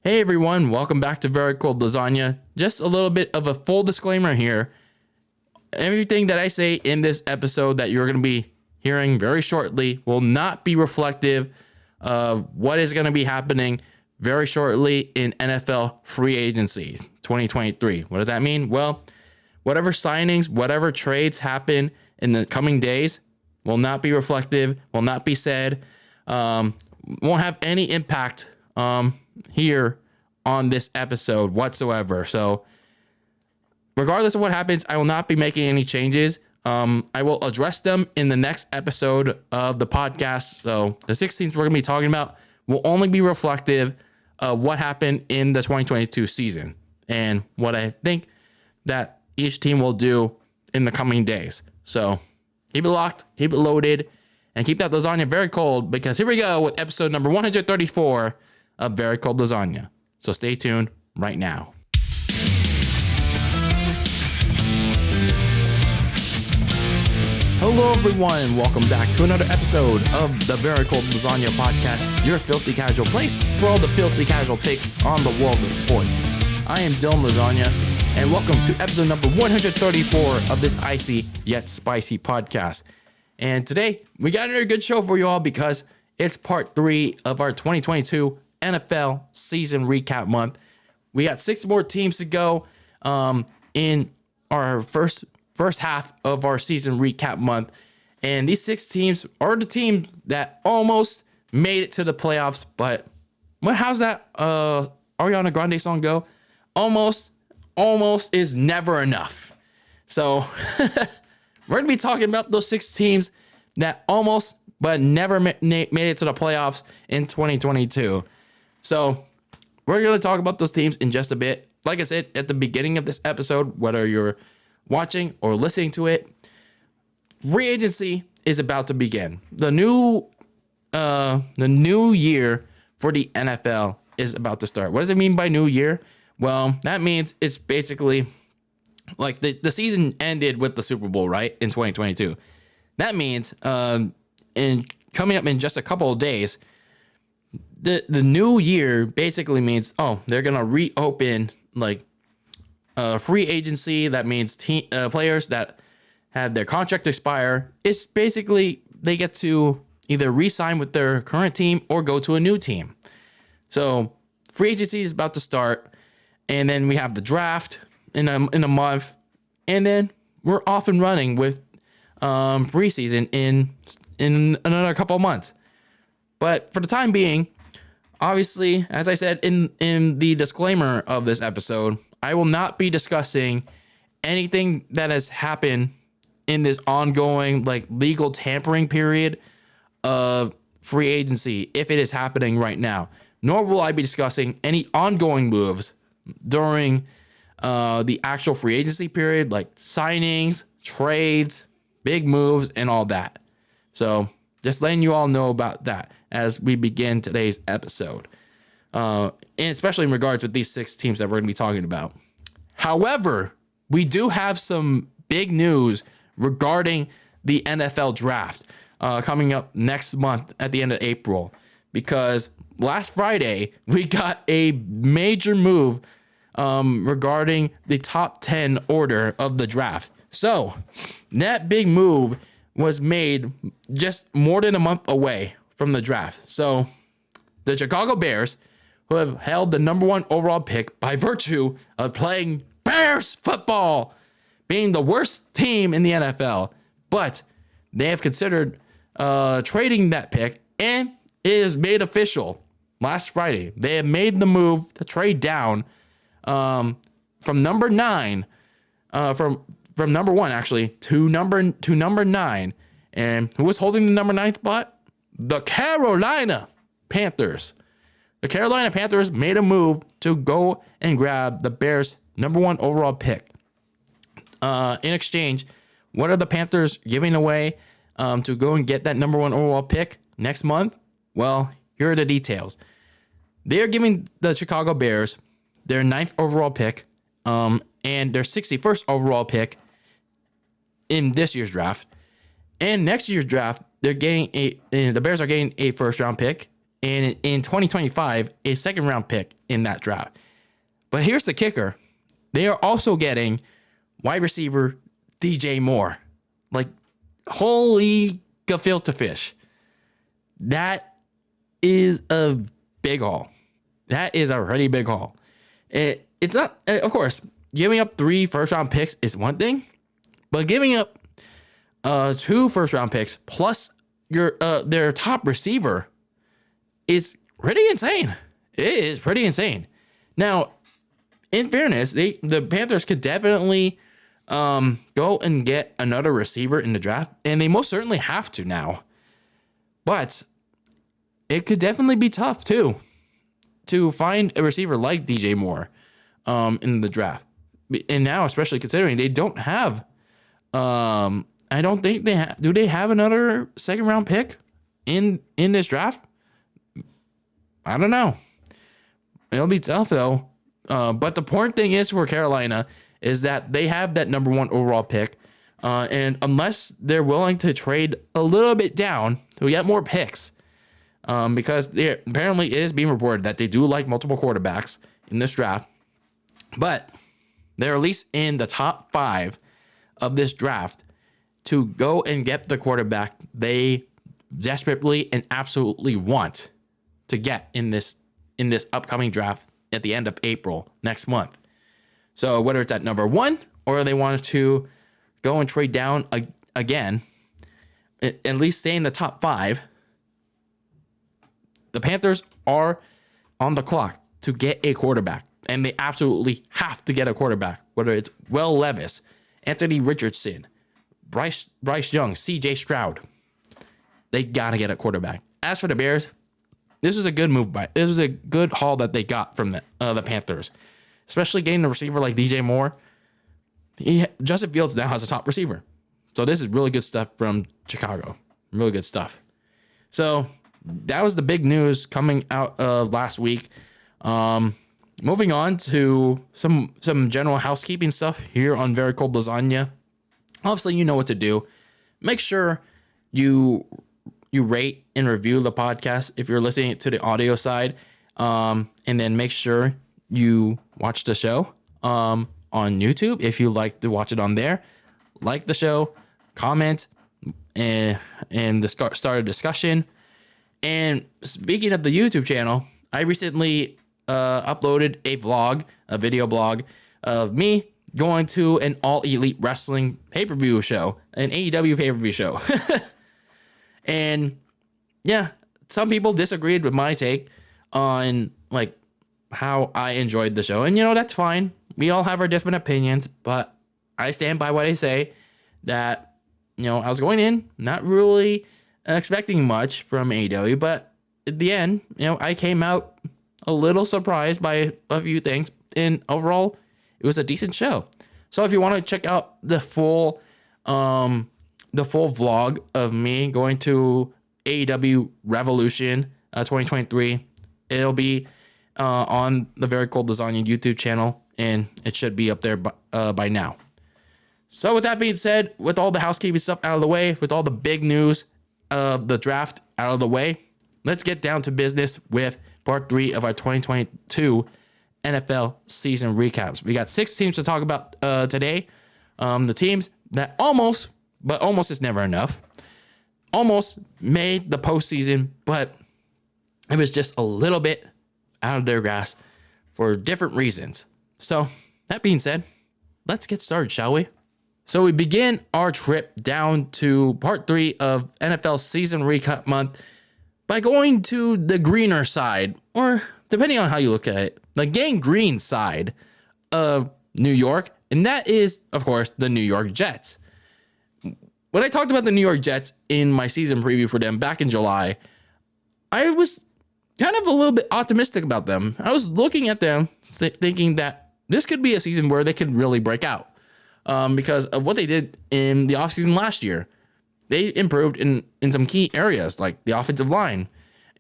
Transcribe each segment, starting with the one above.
Hey everyone, welcome back to Very Cold Lasagna. Just a little bit of a full disclaimer here. Everything that I say in this episode that you're going to be hearing very shortly will not be reflective of what is going to be happening very shortly in NFL free agency 2023. What does that mean? Well, whatever signings, whatever trades happen in the coming days will not be reflective, will not be said, won't have any impact here on this episode whatsoever. So regardless of what happens, I will not be making any changes. I will address them in the next episode of the podcast. So the 6 teams we're going to be talking about will only be reflective of what happened in the 2022 season and what I think that each team will do in the coming days. So keep it locked, keep it loaded, and keep that lasagna very cold, because here we go with episode number 134 of Very Cold Lasagna. So stay tuned right now. Hello everyone, welcome back to another episode of the Very Cold Lasagna podcast, your filthy casual place for all the filthy casual takes on the world of sports. I am DylanLasagna, and welcome to episode number 134 of this icy yet spicy podcast. And today, we got another good show for you all because it's part 3 of our 2022 NFL season recap month. We got 6 more teams to go in our first half of our season recap month. And these 6 teams are the teams that almost made it to the playoffs. But how's that Ariana Grande song go? Almost is never enough. So we're going to be talking about those 6 teams that almost but never made it to the playoffs in 2022. So we're going to talk about those teams in just a bit. Like I said at the beginning of this episode, whether you're watching or listening to it, free agency is about to begin. The new year for the NFL is about to start. What does it mean by new year? Well, that means it's basically like the season ended with the Super Bowl, right, in 2022. That means in coming up in just a couple of days, the new year basically means, they're gonna reopen like free agency. That means players that had their contract expire. It's basically they get to either re-sign with their current team or go to a new team. So free agency is about to start, and then we have the draft in a month, and then we're off and running with preseason in another couple of months. But for the time being, obviously, as I said in the disclaimer of this episode, I will not be discussing anything that has happened in this ongoing legal tampering period of free agency, if it is happening right now. Nor will I be discussing any ongoing moves during the actual free agency period, like signings, trades, big moves, and all that. So just letting you all know about that as we begin today's episode. And especially in regards with these 6 teams that we're going to be talking about. However, we do have some big news regarding the NFL draft coming up next month at the end of April, because last Friday we got a major move regarding the top 10 order of the draft. So that big move was made just more than a month away from the draft. So the Chicago Bears, who have held the number 1 overall pick by virtue of playing Bears football, being the worst team in the NFL, but they have considered trading that pick, and it is made official last Friday. They have made the move to trade down from number 9, from number 1 actually to number 9. And who was holding the number 9 spot? The Carolina Panthers. The Carolina Panthers made a move to go and grab the Bears' number 1 overall pick. In exchange, what are the Panthers giving away to go and get that number 1 overall pick next month? Well, here are the details. They are giving the Chicago Bears their 9th overall pick and their 61st overall pick in this year's draft. And next year's draft, the Bears are getting a 1st round pick, and in 2025, a second round pick in that draft. But here's the kicker. They are also getting wide receiver DJ Moore. Like, holy gefilte fish. That is a big haul. That is a really big haul. It's not, of course, giving up 3 first round picks is one thing, but giving up 2 first round picks plus their top receiver is pretty insane. It is pretty insane. Now, in fairness, the Panthers could definitely go and get another receiver in the draft, and they most certainly have to now. But it could definitely be tough too to find a receiver like DJ Moore in the draft. And now, especially considering they don't have, I don't think they have. Do they have another second round pick in this draft? I don't know. It'll be tough though. But the important thing is for Carolina is that they have that number 1 overall pick. And unless they're willing to trade a little bit down to get more picks, because apparently it is being reported that they do like multiple quarterbacks in this draft, but they're at least in the top 5 of this draft to go and get the quarterback they desperately and absolutely want to get in this upcoming draft at the end of April next month. So whether it's at number 1 or they want to go and trade down again, at least stay in the top 5, the Panthers are on the clock to get a quarterback, and they absolutely have to get a quarterback, whether it's Will Levis, Anthony Richardson, Bryce Young, CJ Stroud. They got to get a quarterback. As for the Bears, this was a good move this was a good haul that they got from the Panthers, especially getting a receiver like DJ Moore. Justin Fields now has a top receiver. So this is really good stuff from Chicago. Really good stuff. So that was the big news coming out of last week. Moving on to some general housekeeping stuff here on Very Cold Lasagna. Obviously, you know what to do. Make sure you rate and review the podcast if you're listening to the audio side. And then make sure you watch the show on YouTube if you like to watch it on there. Like the show, comment, and start a discussion. And speaking of the YouTube channel, I recently uploaded a video blog of me going to an All Elite Wrestling pay-per-view show, an AEW pay-per-view show. And yeah, some people disagreed with my take on like how I enjoyed the show. And that's fine. We all have our different opinions, but I stand by what I say, that I was going in not really expecting much from AEW, but at the end, I came out a little surprised by a few things, and overall, it was a decent show. So if you want to check out the full vlog of me going to AEW Revolution 2023, it'll be on the Very Cold Lasagna YouTube channel, and it should be up there by now. So with that being said, with all the housekeeping stuff out of the way, with all the big news of the draft out of the way, let's get down to business with part 3 of our 2022 NFL season recaps. We got 6 teams to talk about today. The teams that almost is never enough, almost made the postseason, but it was just a little bit out of their grasp for different reasons. So that being said, let's get started, shall we? So we begin our trip down to part 3 of NFL season recap month by going to the greener side, or depending on how you look at it, the gangrene side of New York, and that is, of course, the New York Jets. When I talked about the New York Jets in my season preview for them back in July, I was kind of a little bit optimistic about them. I was looking at them thinking that this could be a season where they could really break out because of what they did in the offseason last year. They improved in some key areas like the offensive line,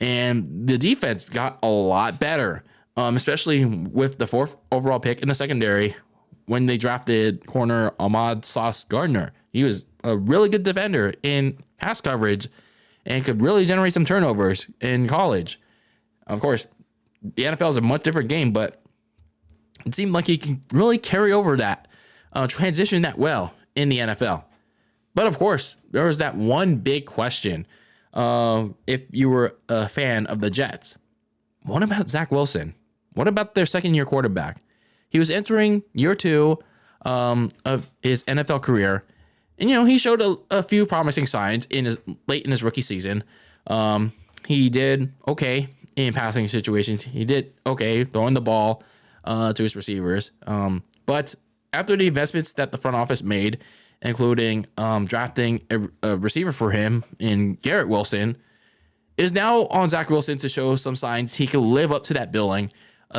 and the defense got a lot better, especially with the 4th overall pick in the secondary when they drafted corner Ahmad Sauce Gardner. He was a really good defender in pass coverage and could really generate some turnovers in college. Of course, the NFL is a much different game, but it seemed like he can really carry over that, transition that well in the NFL. But of course, there was that one big question. If you were a fan of the Jets, what about Zach Wilson? What about their second-year quarterback? He was entering year 2 of his NFL career, and he showed a few promising signs late in his rookie season. He did okay in passing situations. He did okay throwing the ball to his receivers. But after the investments that the front office made, including drafting a receiver for him in Garrett Wilson, it is now on Zach Wilson to show some signs he can live up to that billing,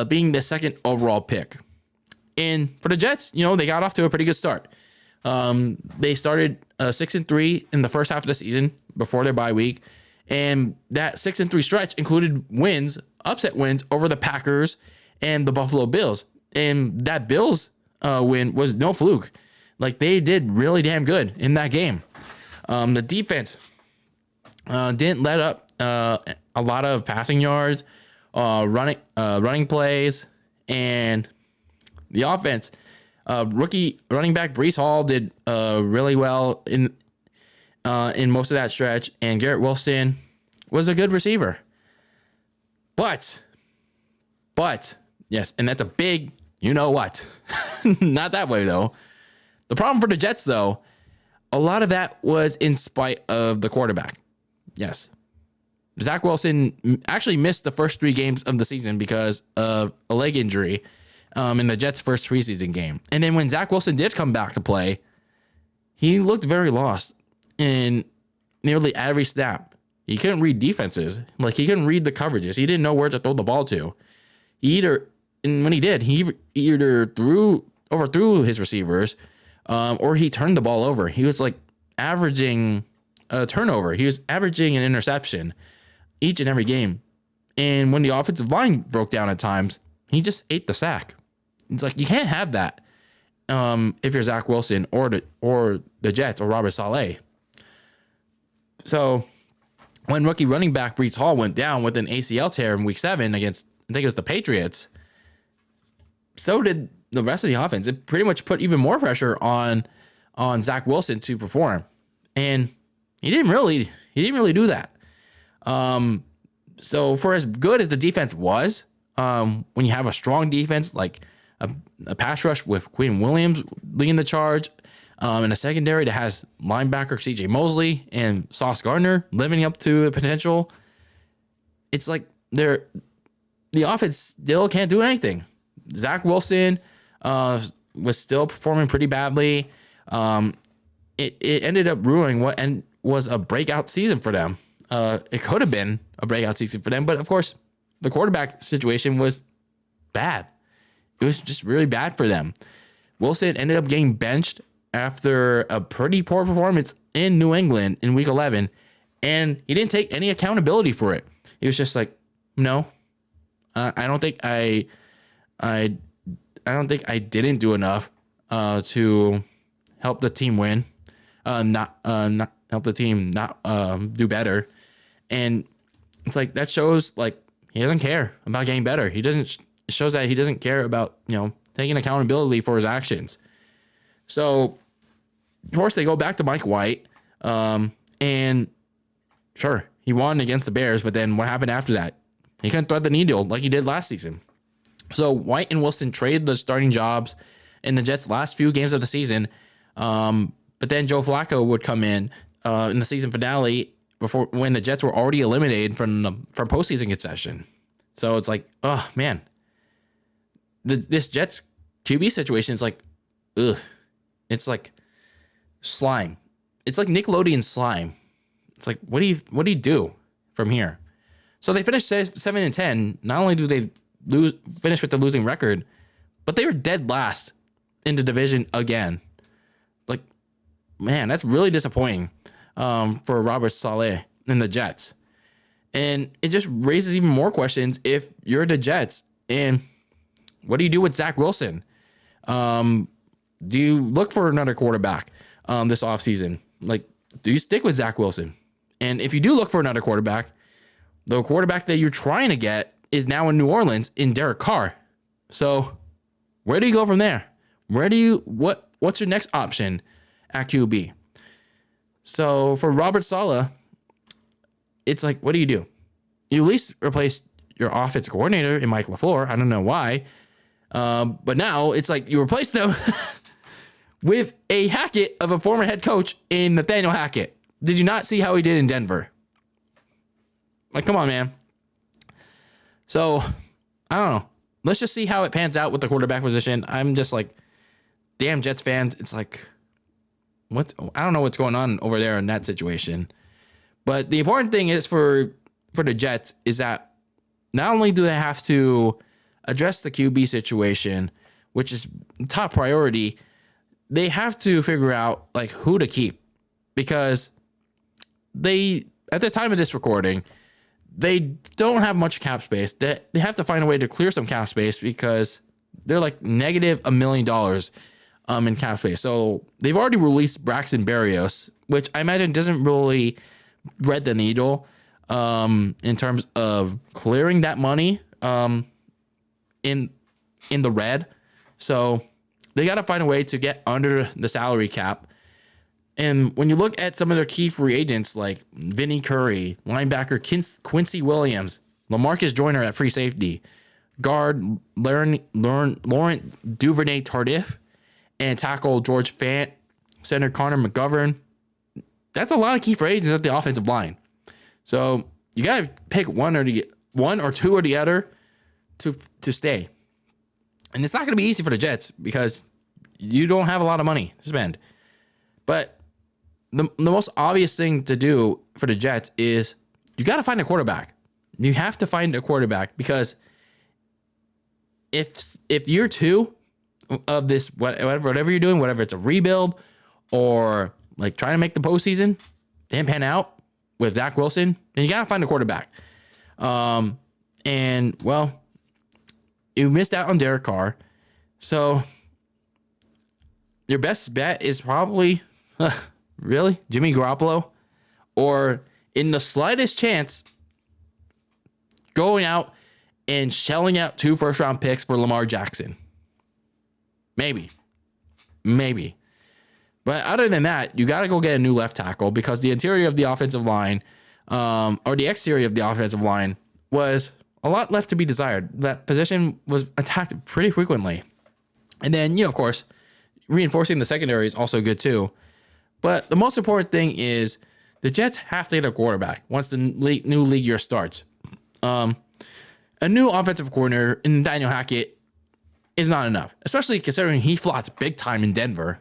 being the second overall pick. And for the Jets, they got off to a pretty good start. They started 6-3 in the first half of the season before their bye week. And that 6-3 stretch included upset wins over the Packers and the Buffalo Bills. And that Bills win was no fluke. Like, they did really damn good in that game. The defense didn't let up a lot of passing yards, running plays, and the offense. Rookie running back Breece Hall did really well in most of that stretch, and Garrett Wilson was a good receiver. But yes, and that's a big what. Not that way though. The problem for the Jets though, a lot of that was in spite of the quarterback. Yes. Zach Wilson actually missed the first 3 games of the season because of a leg injury in the Jets' first preseason game. And then when Zach Wilson did come back to play, he looked very lost in nearly every snap. He couldn't read defenses. Like, he couldn't read the coverages. He didn't know where to throw the ball to. When he did, he either overthrew his receivers, or he turned the ball over. He was like averaging a turnover. He was averaging an interception each and every game. And when the offensive line broke down at times, he just ate the sack. It's like, you can't have that if you're Zach Wilson or the Jets or Robert Saleh. So when rookie running back Breece Hall went down with an ACL tear in week 7 against, I think it was the Patriots, so did the rest of the offense. It pretty much put even more pressure on Zach Wilson to perform. And he didn't really do that. So for as good as the defense was, when you have a strong defense like a pass rush with Quinn Williams leading the charge, and a secondary that has linebacker CJ Mosley and Sauce Gardner living up to the potential, it's like the offense still can't do anything. Zach Wilson was still performing pretty badly. It ended up ruining what was a breakout season for them. It could have been a breakout season for them, but of course, the quarterback situation was bad. It was just really bad for them. Wilson ended up getting benched after a pretty poor performance in New England in week 11, and he didn't take any accountability for it. He was just like, no, I don't think I didn't do enough to help the team win, not help the team do better. And it's like, that shows like he doesn't care about getting better. It shows that he doesn't care about, taking accountability for his actions. So, of course, they go back to Mike White. And sure, he won against the Bears, but then what happened after that? He couldn't thread the needle like he did last season. So White and Wilson traded the starting jobs in the Jets' last few games of the season. But then Joe Flacco would come in the season finale when the Jets were already eliminated from postseason concession. So it's like, oh man, this Jets QB situation is like, ugh. It's like slime. It's like Nickelodeon slime. It's like, what do you do from here? So they finished 7-10. Not only do they finish with the losing record, but they were dead last in the division again. Like, man, that's really disappointing for Robert Saleh and the Jets. And it just raises even more questions if you're the Jets. And what do you do with Zach Wilson? Do you look for another quarterback this offseason? Like, do you stick with Zach Wilson? And if you do look for another quarterback, the quarterback that you're trying to get is now in New Orleans in Derek Carr. So where do you go from there? What's your next option at QB? So for Robert Saleh, it's like, what do? You at least replace your offensive coordinator in Mike LaFleur. I don't know why. But now it's like you replace them with a Hackett of a former head coach in Nathaniel Hackett. Did you not see how he did in Denver? Like, come on, man. So, I don't know. Let's just see how it pans out with the quarterback position. I'm just like, damn Jets fans. It's like, I don't know what's going on over there in that situation. But the important thing is for the Jets is that not only do they have to address the QB situation, which is top priority, they have to figure out like who to keep, because they, at the time of this recording, they don't have much cap space. They have to find a way to clear some cap space because they're like negative $1 million in cap space. So they've already released Braxton Berrios, which I imagine doesn't really thread the needle in terms of clearing that money in the red. So they got to find a way to get under the salary cap. And when you look at some of their key free agents like Vinny Curry, linebacker Quincy Williams, LaMarcus Joyner at free safety, guard Laurent Duvernay Tardif, and tackle George Fant, center Connor McGovern, that's a lot of key free agents at the offensive line. So you got to pick one or two or the other to stay. And it's not going to be easy for the Jets because you don't have a lot of money to spend. But the most obvious thing to do for the Jets is you got to find a quarterback. You have to find a quarterback because if year two of this, whatever you're doing, whatever it's a rebuild or like trying to make the postseason, didn't pan out with Zach Wilson, then you got to find a quarterback. And well, you missed out on Derek Carr. So your best bet is probably, really, Jimmy Garoppolo, or in the slightest chance, going out and shelling out 2 first-round picks for Lamar Jackson. Maybe. But other than that, you got to go get a new left tackle because the interior of the offensive line, or the exterior of the offensive line, was a lot left to be desired. That position was attacked pretty frequently. And then, of course, reinforcing the secondary is also good too. But the most important thing is the Jets have to get a quarterback once the new league year starts. A new offensive coordinator in Nathaniel Hackett is not enough, especially considering he flopped big time in Denver.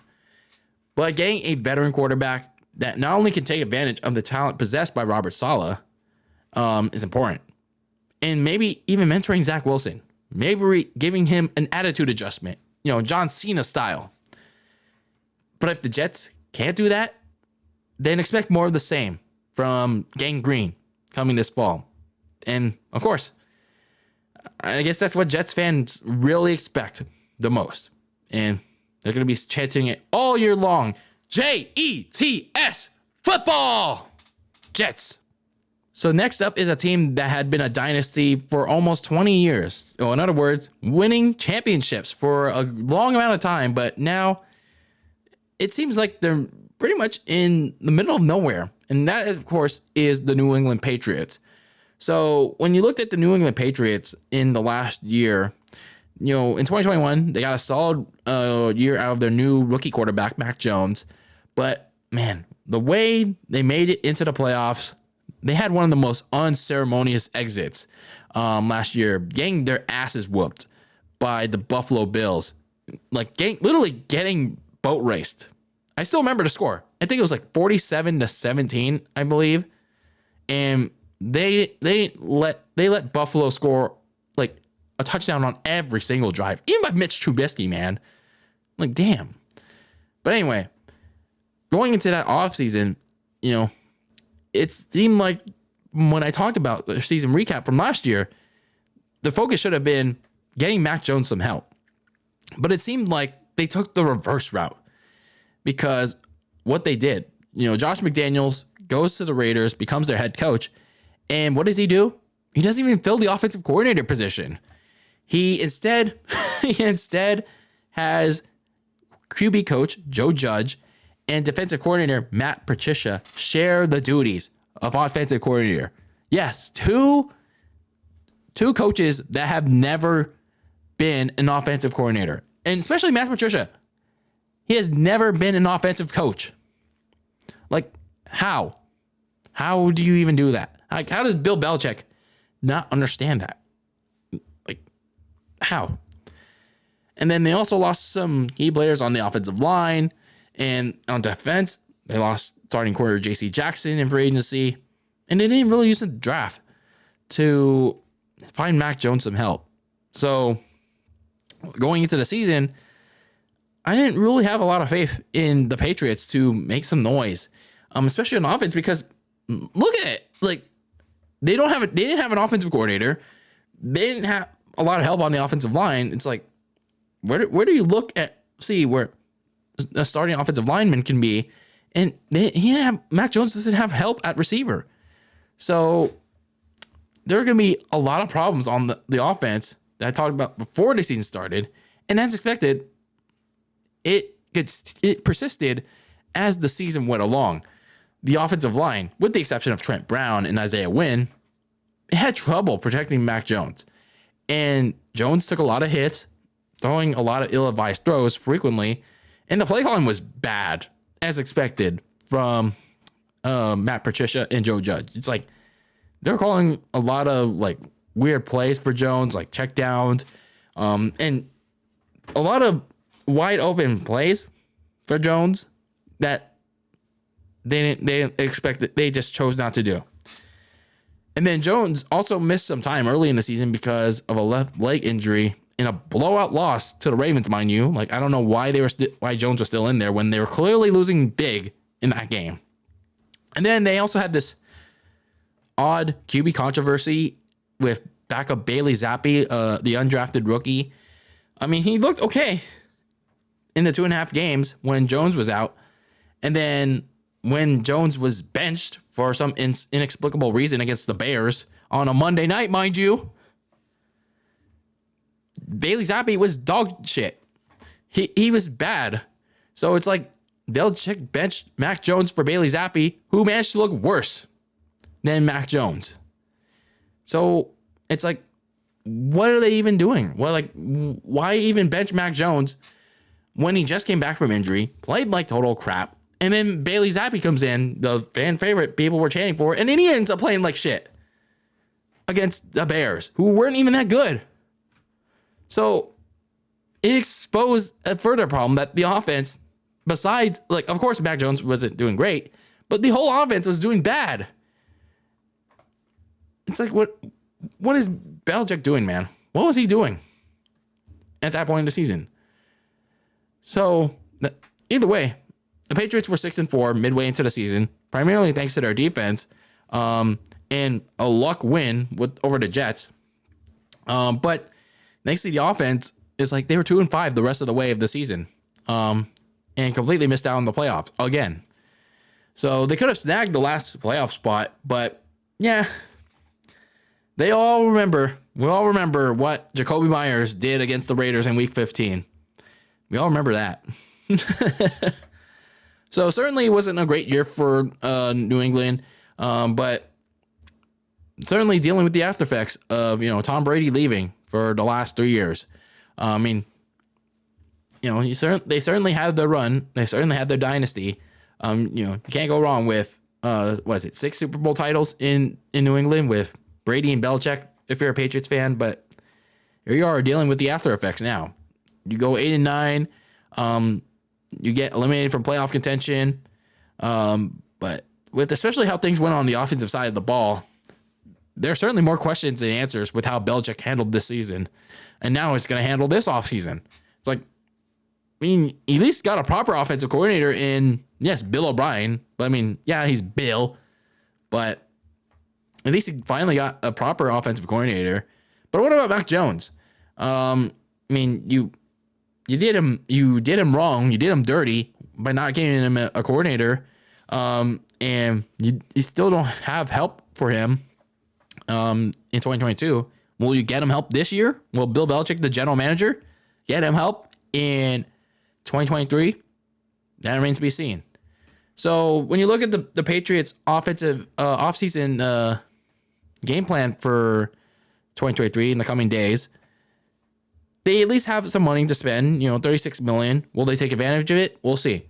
But getting a veteran quarterback that not only can take advantage of the talent possessed by Robert Saleh is important. And maybe even mentoring Zach Wilson. Maybe giving him an attitude adjustment, John Cena style. But if the Jets can't do that, then expect more of the same from Gang Green coming this fall. And, of course, I guess that's what Jets fans really expect the most. And they're going to be chanting it all year long. Jets, football, Jets. So next up is a team that had been a dynasty for almost 20 years. So in other words, winning championships for a long amount of time. But now it seems like they're pretty much in the middle of nowhere. And that, of course, is the New England Patriots. So when you looked at the New England Patriots in the last year, in 2021, they got a solid year out of their new rookie quarterback, Mac Jones. But, man, the way they made it into the playoffs, they had one of the most unceremonious exits last year, getting their asses whooped by the Buffalo Bills. Like, literally getting boat raced. I still remember the score. I think it was like 47-17, I believe. And they let Buffalo score like a touchdown on every single drive, even by Mitch Trubisky, man. Like, damn. But anyway, going into that offseason, it seemed like when I talked about the season recap from last year, the focus should have been getting Mac Jones some help. But it seemed like they took the reverse route because what they did, Josh McDaniels goes to the Raiders, becomes their head coach. And what does he do? He doesn't even fill the offensive coordinator position. He instead has QB coach Joe Judge and defensive coordinator Matt Patricia share the duties of offensive coordinator. Yes, two coaches that have never been an offensive coordinator, and especially Matt Patricia. He has never been an offensive coach. Like, how? How do you even do that? Like, how does Bill Belichick not understand that? Like, how? And then they also lost some key players on the offensive line, and on defense, they lost starting quarterback J.C. Jackson in free agency, and they didn't really use the draft to find Mac Jones some help. So going into the season, I didn't really have a lot of faith in the Patriots to make some noise, especially on offense, because look at it. Like, they didn't have an offensive coordinator. They didn't have a lot of help on the offensive line. It's like, where do you look at, see where a starting offensive lineman can be? And Mac Jones doesn't have help at receiver. So there are going to be a lot of problems on the offense that I talked about before the season started. And as expected, it persisted as the season went along. The offensive line, with the exception of Trent Brown and Isaiah Wynn, had trouble protecting Mac Jones. And Jones took a lot of hits, throwing a lot of ill-advised throws frequently. And the play calling was bad, as expected, from Matt Patricia and Joe Judge. It's like they're calling a lot of like weird plays for Jones, like check downs, and a lot of wide open plays for Jones that they didn't expect it. They just chose not to do. And then Jones also missed some time early in the season because of a left leg injury in a blowout loss to the Ravens, mind you. Like, I don't know why why Jones was still in there when they were clearly losing big in that game. And then they also had this odd QB controversy with backup Bailey Zappi, the undrafted rookie. I mean, he looked okay in the 2.5 games when Jones was out. And then when Jones was benched for some inexplicable reason against the Bears on a Monday night, mind you, Bailey Zappi was dog shit. He was bad. So it's like Belichick benched Mac Jones for Bailey Zappi, who managed to look worse than Mac Jones. So it's like, what are they even doing? Well, like, why even bench Mac Jones when he just came back from injury, played like total crap, and then Bailey Zappi comes in, the fan favorite people were chanting for, and then he ends up playing like shit against the Bears, who weren't even that good. So it exposed a further problem that the offense, besides, like, of course, Mac Jones wasn't doing great, but the whole offense was doing bad. It's like, what is Belichick doing, man? What was he doing at that point in the season? So either way, the Patriots were 6-4 midway into the season, primarily thanks to their defense, and a luck win over the Jets. But thanks to the offense, it's like they were 2-5 the rest of the way of the season, and completely missed out on the playoffs again. So they could have snagged the last playoff spot, but yeah, we all remember what Jacoby Myers did against the Raiders in Week 15. We all remember that. So certainly it wasn't a great year for New England, but certainly dealing with the after effects of Tom Brady leaving for the last 3 years. I mean, they certainly had their run. They certainly had their dynasty. You can't go wrong with 6 Super Bowl titles in New England with Brady and Belichick, if you're a Patriots fan. But here you are dealing with the after effects now. You go 8-9. You get eliminated from playoff contention. But with especially how things went on the offensive side of the ball, there are certainly more questions than answers with how Belichick handled this season. And now he's going to handle this offseason. It's like, I mean, he at least got a proper offensive coordinator in, yes, Bill O'Brien. But I mean, yeah, he's Bill. But at least he finally got a proper offensive coordinator. But what about Mac Jones? I mean, you did him wrong. You did him dirty by not giving him a coordinator. And you still don't have help for him. in 2022. Will you get him help this year? Will Bill Belichick, the general manager, get him help in 2023? That remains to be seen. So when you look at the Patriots' offensive offseason game plan for 2023 in the coming days, they at least have some money to spend. $36 million. Will they take advantage of it? We'll see.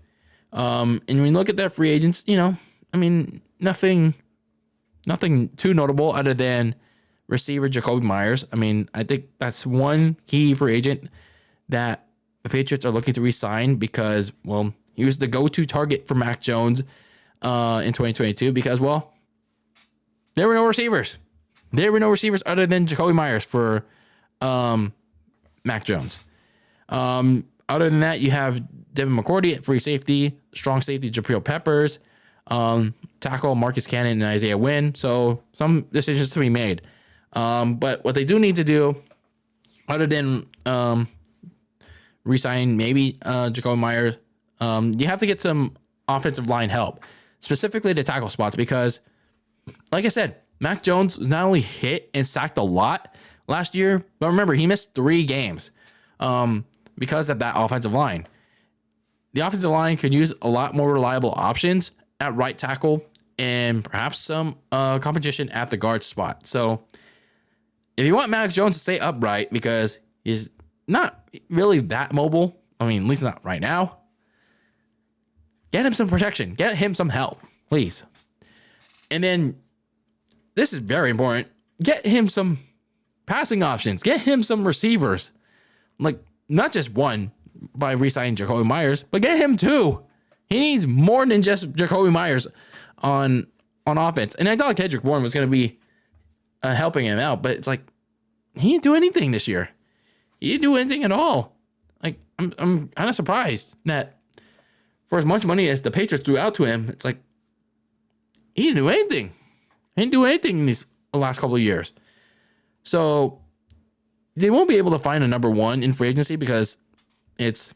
And when you look at their free agents, nothing too notable other than receiver Jacoby Myers. I think that's one key free agent that the Patriots are looking to re-sign because, well, he was the go-to target for Mac Jones in 2022 because, well, there were no receivers. There were no receivers other than Jacoby Myers for Mac Jones. Other than that, you have Devin McCourty at free safety, strong safety Jabril Peppers, tackle Marcus Cannon and Isaiah Wynn. So some decisions to be made. But what they do need to do, other than re-sign maybe Jacoby Myers, you have to get some offensive line help, specifically the tackle spots, because, like I said, Mac Jones was not only hit and sacked a lot last year, but remember, he missed 3 games because of that offensive line. The offensive line could use a lot more reliable options at right tackle and perhaps some competition at the guard spot. So if you want Mac Jones to stay upright because he's not really that mobile, at least not right now, get him some protection. Get him some help, please. And then, this is very important, get him some passing options. Get him some receivers. Like, not just one by re-signing Jacoby Myers, but get him 2. He needs more than just Jacoby Myers on offense. And I thought Kendrick Bourne was going to be helping him out, but it's like, he didn't do anything this year. He didn't do anything at all. Like, I'm kind of surprised that for as much money as the Patriots threw out to him, it's like, he didn't do anything. He didn't do anything in these last couple of years. So they won't be able to find a number 1 in free agency because it's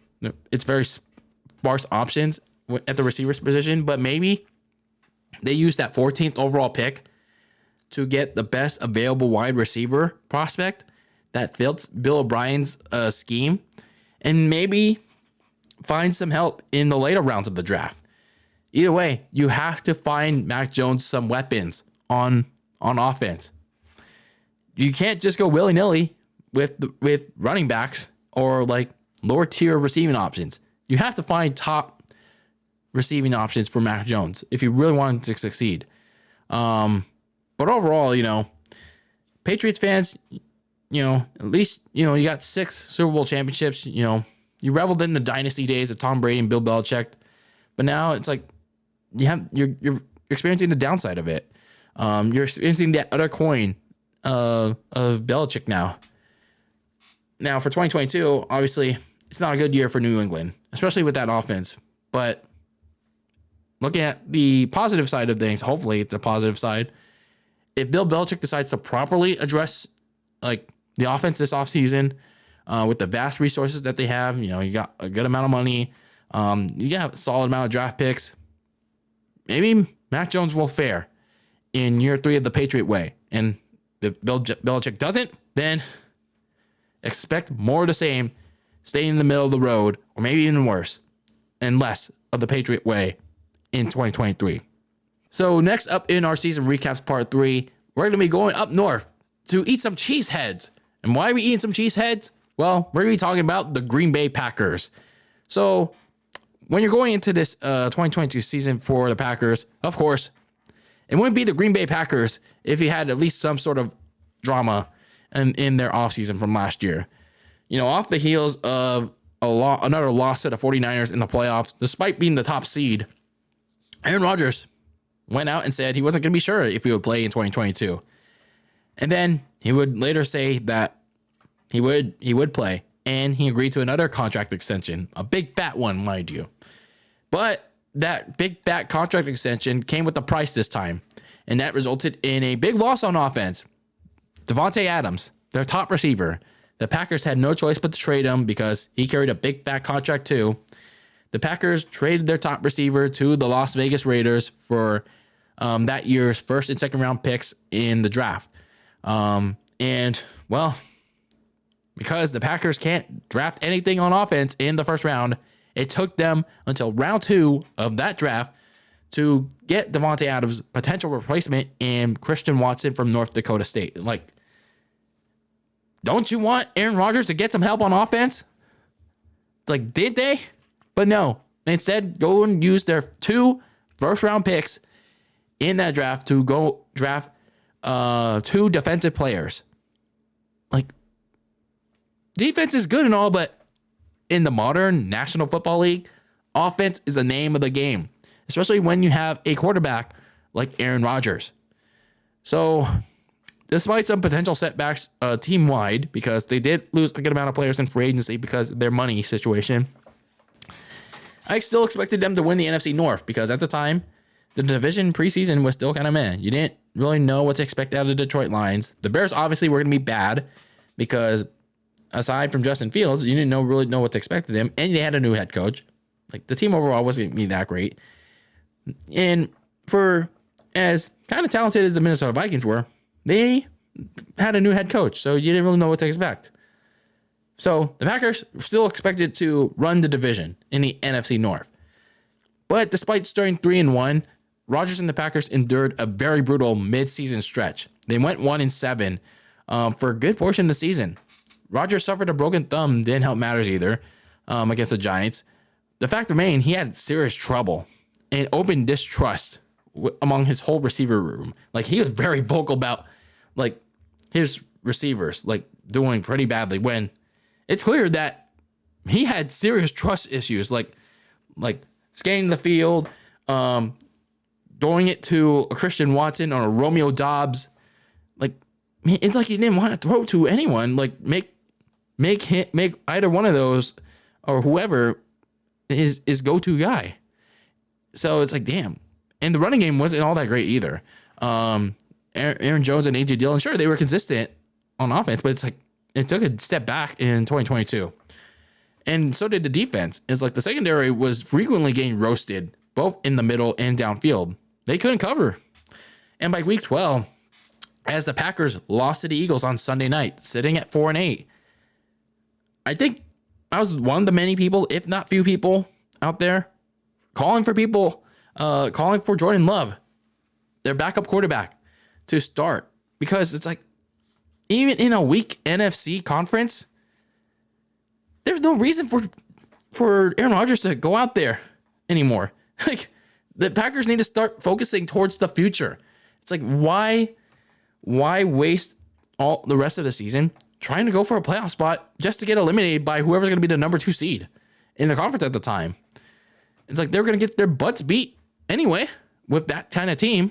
very sparse options at the receivers position, but maybe they use that 14th overall pick to get the best available wide receiver prospect that fits Bill O'Brien's scheme, and maybe find some help in the later rounds of the draft. Either way, you have to find Mac Jones some weapons on offense. You can't just go willy-nilly with running backs or like lower tier receiving options. You have to find top receiving options for Mac Jones if you really want him to succeed. But overall, Patriots fans, at least, you got 6 Super Bowl championships. You reveled in the dynasty days of Tom Brady and Bill Belichick, but now it's like you're experiencing the downside of it. You're experiencing that other coin of Belichick now. Now for 2022, obviously it's not a good year for New England, especially with that offense. But looking at the positive side of things, hopefully it's the positive side. If Bill Belichick decides to properly address like the offense this offseason, with the vast resources that they have, you got a good amount of money, you got a solid amount of draft picks, maybe Mac Jones will fare in year 3 of the Patriot way. And if Bill Belichick doesn't, then expect more of the same, stay in the middle of the road, or maybe even worse, and less of the Patriot way in 2023. So next up in our season recaps part 3, we're going to be going up north to eat some cheeseheads. And why are we eating some cheeseheads? Well, we're going to be talking about the Green Bay Packers. So when you're going into this 2022 season for the Packers, of course, it wouldn't be the Green Bay Packers if you had at least some sort of drama in their offseason from last year. Off the heels of another loss to the 49ers in the playoffs, despite being the top seed, Aaron Rodgers went out and said he wasn't going to be sure if he would play in 2022. And then he would later say that he would play, and he agreed to another contract extension, a big fat one, mind you. But that big fat contract extension came with a price this time, and that resulted in a big loss on offense. Devontae Adams, their top receiver, the Packers had no choice but to trade him because he carried a big fat contract too. The Packers traded their top receiver to the Las Vegas Raiders for that year's first and second round picks in the draft. And well, because the Packers can't draft anything on offense in the first round, it took them until round 2 of that draft to get Devontae Adams' potential replacement in Christian Watson from North Dakota State. Like, don't you want Aaron Rodgers to get some help on offense? It's like, did they? But no. They instead go and use their 2 first-round picks in that draft to go draft 2 defensive players. Like, defense is good and all, but in the modern National Football League, offense is the name of the game, especially when you have a quarterback like Aaron Rodgers. So, despite some potential setbacks team-wide, because they did lose a good amount of players in free agency because of their money situation, I still expected them to win the NFC North because at the time, the division preseason was still kind of meh. You didn't really know what to expect out of the Detroit Lions. The Bears obviously were going to be bad because aside from Justin Fields, you didn't really know what to expect of them, and they had a new head coach. Like, the team overall wasn't going to be that great. And for as kind of talented as the Minnesota Vikings were, they had a new head coach, so you didn't really know what to expect. So the Packers were still expected to run the division in the NFC North. But despite starting 3-1, Rodgers and the Packers endured a very brutal midseason stretch. They went 1-7 for a good portion of the season. Rodgers suffered a broken thumb, didn't help matters either against the Giants. The fact remained, he had serious trouble and open distrust among his whole receiver room. Like, he was very vocal about, like, his receivers, like, doing pretty badly when it's clear that he had serious trust issues, like scanning the field, throwing it to a Christian Watson or a Romeo Dobbs. Like, it's like he didn't want to throw to anyone. Like, make either one of those or whoever his go-to guy. So it's like, damn. And the running game wasn't all that great either. Aaron Jones and A.J. Dillon, sure, they were consistent on offense, but it's like it took a step back in 2022. And so did the defense. It's like the secondary was frequently getting roasted, both in the middle and downfield. They couldn't cover. And by week 12, as the Packers lost to the Eagles on Sunday night, sitting at 4-8, I think I was one of the many people, if not few people out there, calling for Jordan Love, their backup quarterback, to start. Because it's like, even in a weak NFC conference, there's no reason for Aaron Rodgers to go out there anymore. Like, the Packers need to start focusing towards the future. It's like, why waste all the rest of the season trying to go for a playoff spot just to get eliminated by whoever's going to be the number 2 seed in the conference at the time? It's like they're going to get their butts beat anyway with that kind of team.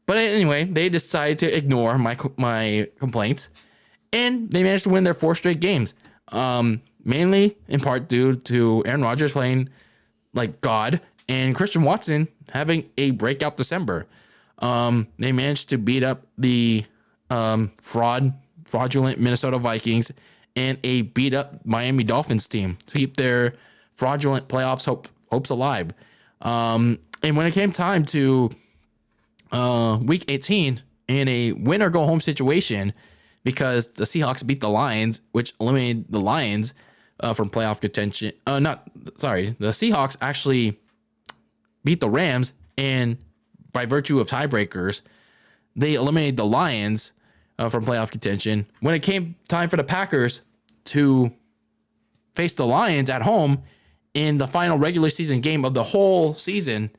But anyway, they decided to ignore my complaints, and they managed to win their 4 straight games. Mainly in part due to Aaron Rodgers playing like God and Christian Watson having a breakout December. They managed to beat up the fraudulent Minnesota Vikings and a beat up Miami Dolphins team to keep their fraudulent playoffs hopes alive. And when it came time to week 18 in a win or go home situation, because the Seahawks beat the Lions, which eliminated the Lions from playoff contention. The Seahawks actually beat the Rams, and by virtue of tiebreakers, they eliminated the Lions from playoff contention. When it came time for the Packers to face the Lions at home in the final regular season game of the whole season,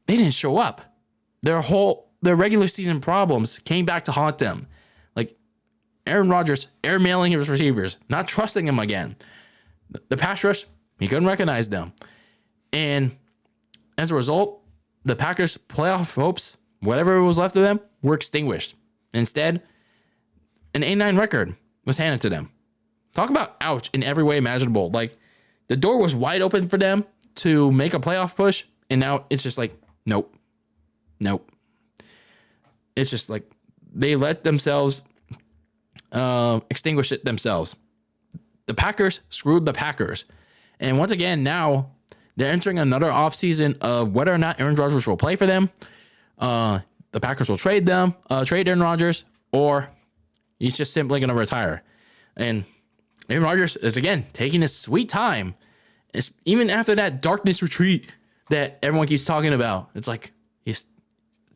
they didn't show up. Their regular season problems came back to haunt them. Like Aaron Rodgers airmailing his receivers, not trusting him again. The pass rush, he couldn't recognize them. And as a result, the Packers' playoff hopes, whatever was left of them, were extinguished. Instead, an 8-9 record was handed to them. Talk about ouch in every way imaginable. Like, the door was wide open for them to make a playoff push, and now it's just like, nope. It's just like they let themselves extinguish it themselves. The Packers screwed the Packers. And once again, now they're entering another offseason of whether or not Aaron Rodgers will play for them. The Packers will trade Aaron Rodgers, or he's just simply going to retire. And Aaron Rodgers is, again, taking his sweet time. It's, even after that darkness retreat that everyone keeps talking about, it's like he's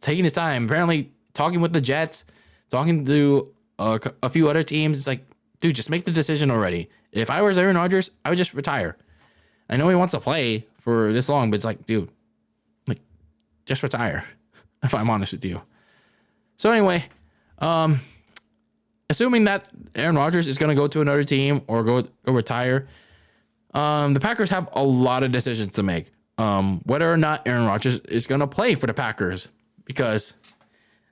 taking his time. Apparently talking with the Jets, talking to a few other teams. It's like, dude, just make the decision already. If I was Aaron Rodgers, I would just retire. I know he wants to play for this long, but it's like, dude, like, just retire, if I'm honest with you. So anyway, assuming that Aaron Rodgers is going to go to another team or retire, the Packers have a lot of decisions to make. Whether or not Aaron Rodgers is going to play for the Packers, because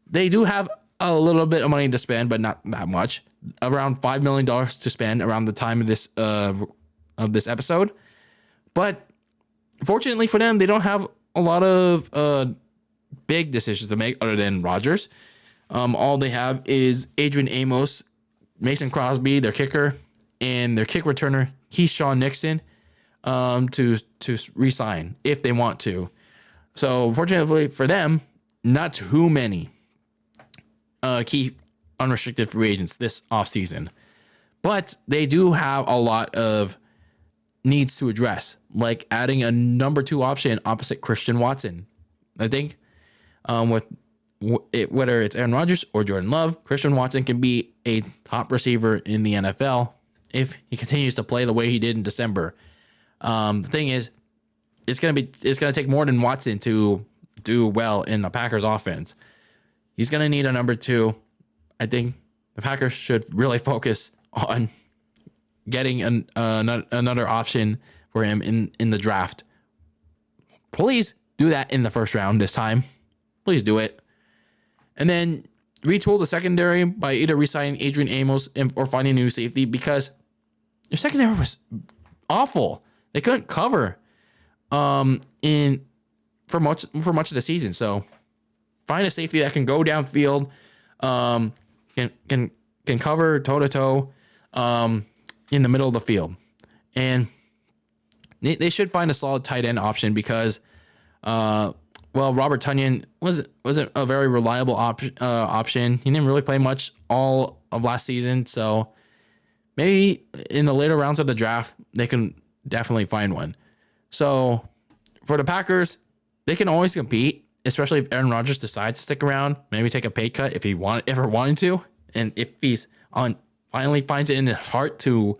they do have a little bit of money to spend, but not that much. Around $5 million to spend around the time of this episode. But fortunately for them, they don't have a lot of big decisions to make other than Rodgers. All they have is Adrian Amos, Mason Crosby, their kicker, and their kick returner, Keyshawn Nixon, to re-sign if they want to. So fortunately for them, not too many key unrestricted free agents this offseason. But they do have a lot of needs to address, like adding a number 2 option opposite Christian Watson. I think whether it's Aaron Rodgers or Jordan Love, Christian Watson can be a top receiver in the NFL if he continues to play the way he did in December. The thing is, it's gonna take more than Watson to do well in the Packers offense. He's gonna need a number 2. I think the Packers should really focus on getting another option for him in the draft. Please do that in the first round this time. Please do it. And then retool the secondary by either re-signing Adrian Amos or finding a new safety, because your secondary was awful. They couldn't cover for much of the season. So find a safety that can go downfield, can cover toe to toe in the middle of the field. And they should find a solid tight end option, because Robert Tonyan wasn't a very reliable option. He didn't really play much all of last season, so maybe in the later rounds of the draft they can definitely find one. So for the Packers, they can always compete, especially if Aaron Rodgers decides to stick around, maybe take a pay cut if he ever wanted to, and if he's finally finds it in his heart to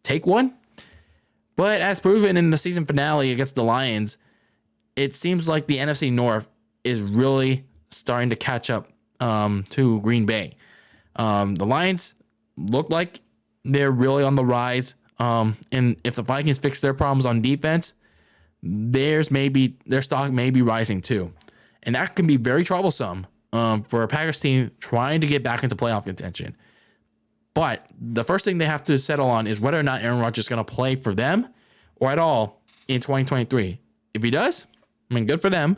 take one. But as proven in the season finale against the Lions, it seems like the NFC North is really starting to catch up to Green Bay. The Lions look like they're really on the rise. And if the Vikings fix their problems on defense, their stock may be rising too. And that can be very troublesome for a Packers team trying to get back into playoff contention. But the first thing they have to settle on is whether or not Aaron Rodgers is going to play for them or at all in 2023. If he does, I mean, good for them.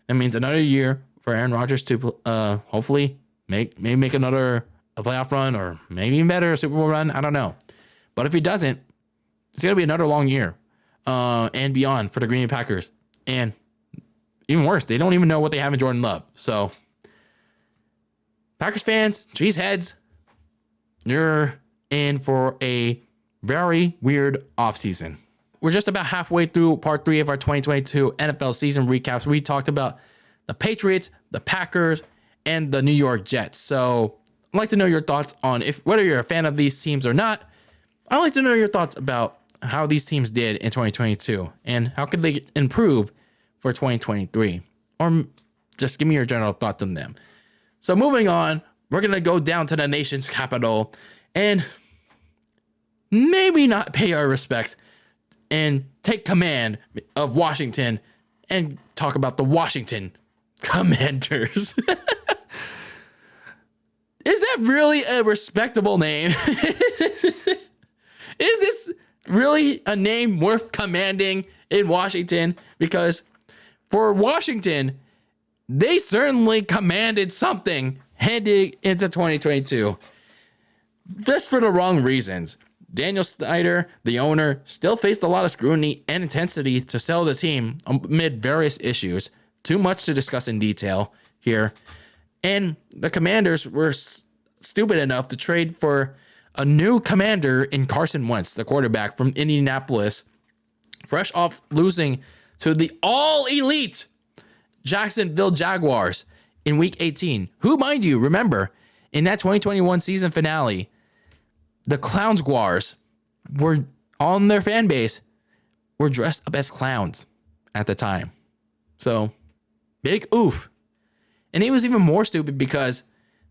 That means another year for Aaron Rodgers to hopefully make another playoff run, or maybe even better, a Super Bowl run. I don't know. But if he doesn't, it's going to be another long year and beyond for the Green Bay Packers. And even worse, they don't even know what they have in Jordan Love. So Packers fans, cheeseheads, you're in for a very weird offseason. We're just about halfway through part 3 of our 2022 NFL season recaps. We talked about the Patriots, the Packers, and the New York Jets. So I'd like to know your thoughts on whether you're a fan of these teams or not. I'd like to know your thoughts about how these teams did in 2022 and how could they improve for 2023, or just give me your general thoughts on them. So moving on, we're going to go down to the nation's capital and maybe not pay our respects and take command of Washington and talk about the Washington Commanders. Is that really a respectable name? Is this really a name worth commanding in Washington? Because for Washington, they certainly commanded something heading into 2022. Just for the wrong reasons. Daniel Snyder, the owner, still faced a lot of scrutiny and intensity to sell the team amid various issues. Too much to discuss in detail here. And the Commanders were stupid enough to trade for a new commander in Carson Wentz, the quarterback from Indianapolis, fresh off losing to the all-elite Jacksonville Jaguars in Week 18. Who, mind you, remember, in that 2021 season finale, the Clowns Guars were on their fan base, were dressed up as clowns at the time. So, big oof. And it was even more stupid because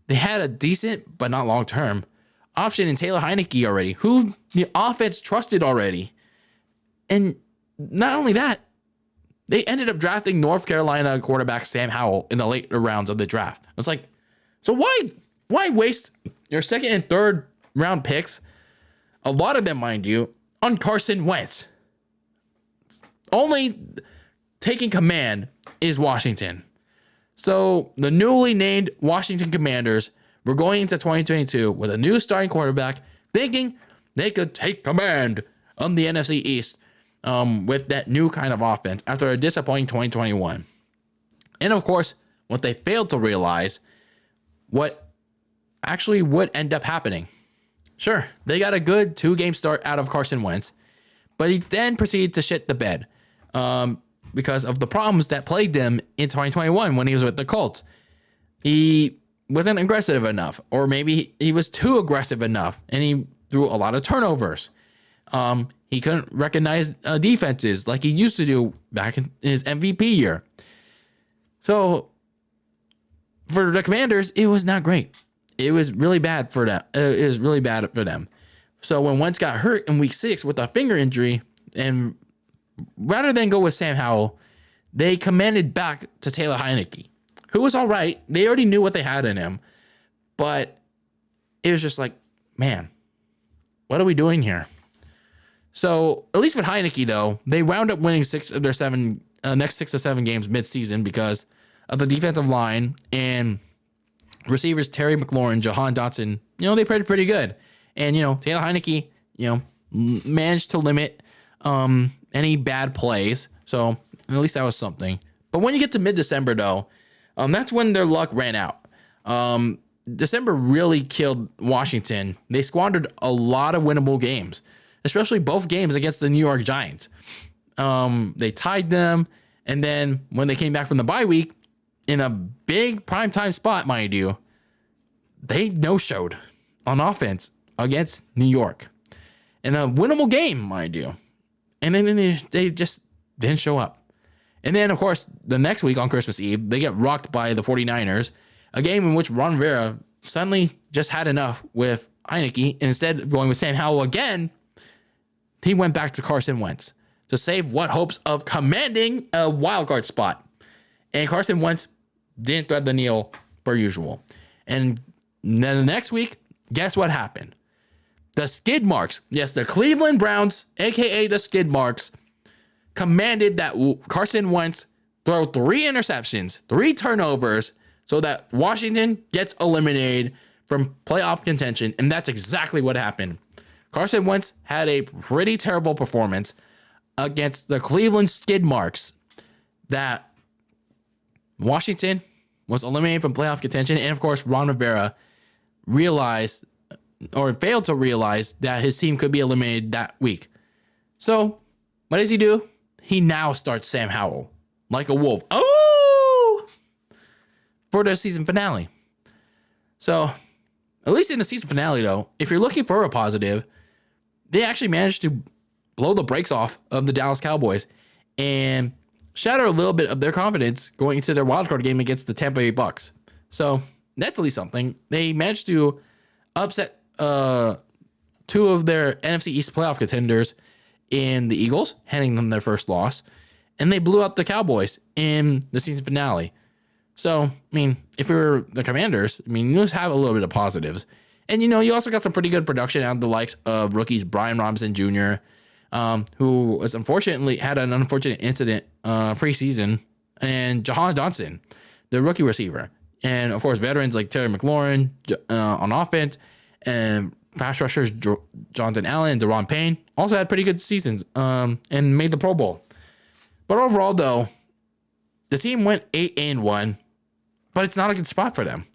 they had a decent, but not long-term, option in Taylor Heineke already, who the offense trusted already. And not only that, they ended up drafting North Carolina quarterback Sam Howell in the later rounds of the draft. It's like, so why waste your second and third round picks, a lot of them, mind you, on Carson Wentz? Only taking command is Washington. So the newly named Washington Commanders were going into 2022 with a new starting quarterback, thinking they could take command on the NFC East with that new kind of offense after a disappointing 2021. And of course, what they failed to realize, what actually would end up happening. Sure, they got a good 2-game start out of Carson Wentz, but he then proceeded to shit the bed because of the problems that plagued him in 2021 when he was with the Colts. He wasn't aggressive enough, or maybe he was too aggressive enough, and he threw a lot of turnovers. He couldn't recognize defenses like he used to do back in his MVP year. So for the Commanders, it was not great. It was really bad for them. It was really bad for them. So when Wentz got hurt in week 6 with a finger injury, and rather than go with Sam Howell, they commanded back to Taylor Heineke, who was all right. They already knew what they had in him, but it was just like, man, what are we doing here? So at least with Heineke, though, they wound up winning 6 of their 7 next 6 to 7 games mid-season because of the defensive line and receivers Terry McLaurin, Jahan Dotson. They played pretty good, and Taylor Heineke, managed to limit any bad plays. So at least that was something. But when you get to mid-December, though, that's when their luck ran out. December really killed Washington. They squandered a lot of winnable games, especially both games against the New York Giants. They tied them, and then when they came back from the bye week, in a big primetime spot, mind you, they no-showed on offense against New York. In a winnable game, mind you. And then they just didn't show up. And then, of course, the next week on Christmas Eve, they get rocked by the 49ers, a game in which Ron Rivera suddenly just had enough with Heineke, and instead of going with Sam Howell again, he went back to Carson Wentz to save what hopes of commanding a wildcard spot. And Carson Wentz didn't thread the needle per usual. And then the next week, guess what happened? The skid marks, yes, the Cleveland Browns, a.k.a. the skid marks, commanded that Carson Wentz throw 3 interceptions, 3 turnovers, so that Washington gets eliminated from playoff contention. And that's exactly what happened. Carson Wentz had a pretty terrible performance against the Cleveland skid marks that Washington was eliminated from playoff contention. And of course, Ron Rivera realized or failed to realize that his team could be eliminated that week. So what does he do? He now starts Sam Howell like a wolf. Oh! For the season finale. So at least in the season finale, though, if you're looking for a positive, they actually managed to blow the brakes off of the Dallas Cowboys and shatter a little bit of their confidence going into their wildcard game against the Tampa Bay Bucks. So that's at least something. They managed to upset 2 of their NFC East playoff contenders in the Eagles, handing them their first loss, and they blew up the Cowboys in the season finale. So, if you're the Commanders, you just have a little bit of positives. And, you also got some pretty good production out of the likes of rookies Brian Robinson Jr., who was had an unfortunate incident preseason, and Jahan Dotson, the rookie receiver. And, of course, veterans like Terry McLaurin on offense, and pass rushers Jonathan Allen and Deron Payne also had pretty good seasons and made the Pro Bowl. But overall, though, the team went 8-1, but it's not a good spot for them.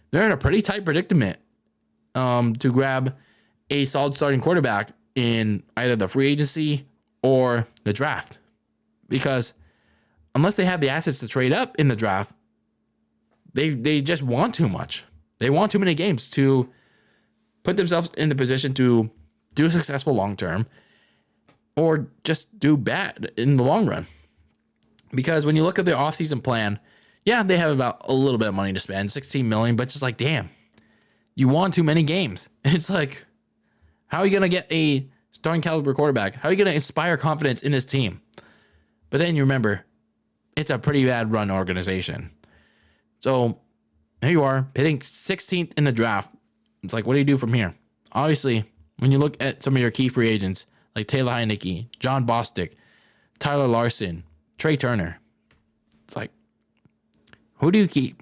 They're in a pretty tight predicament to grab a solid starting quarterback in either the free agency or the draft. Because unless they have the assets to trade up in the draft, they just want too much. They want too many games to put themselves in the position to do successful long term or just do bad in the long run. Because when you look at their offseason plan, yeah, they have about a little bit of money to spend, $16 million, but it's just like, damn, you won too many games. It's like, how are you going to get a starting caliber quarterback? How are you going to inspire confidence in this team? But then you remember, it's a pretty bad run organization. So here you are, hitting 16th in the draft. It's like, what do you do from here? Obviously, when you look at some of your key free agents, like Taylor Heinicke, John Bostic, Tyler Larson, Trey Turner, it's like, who do you keep?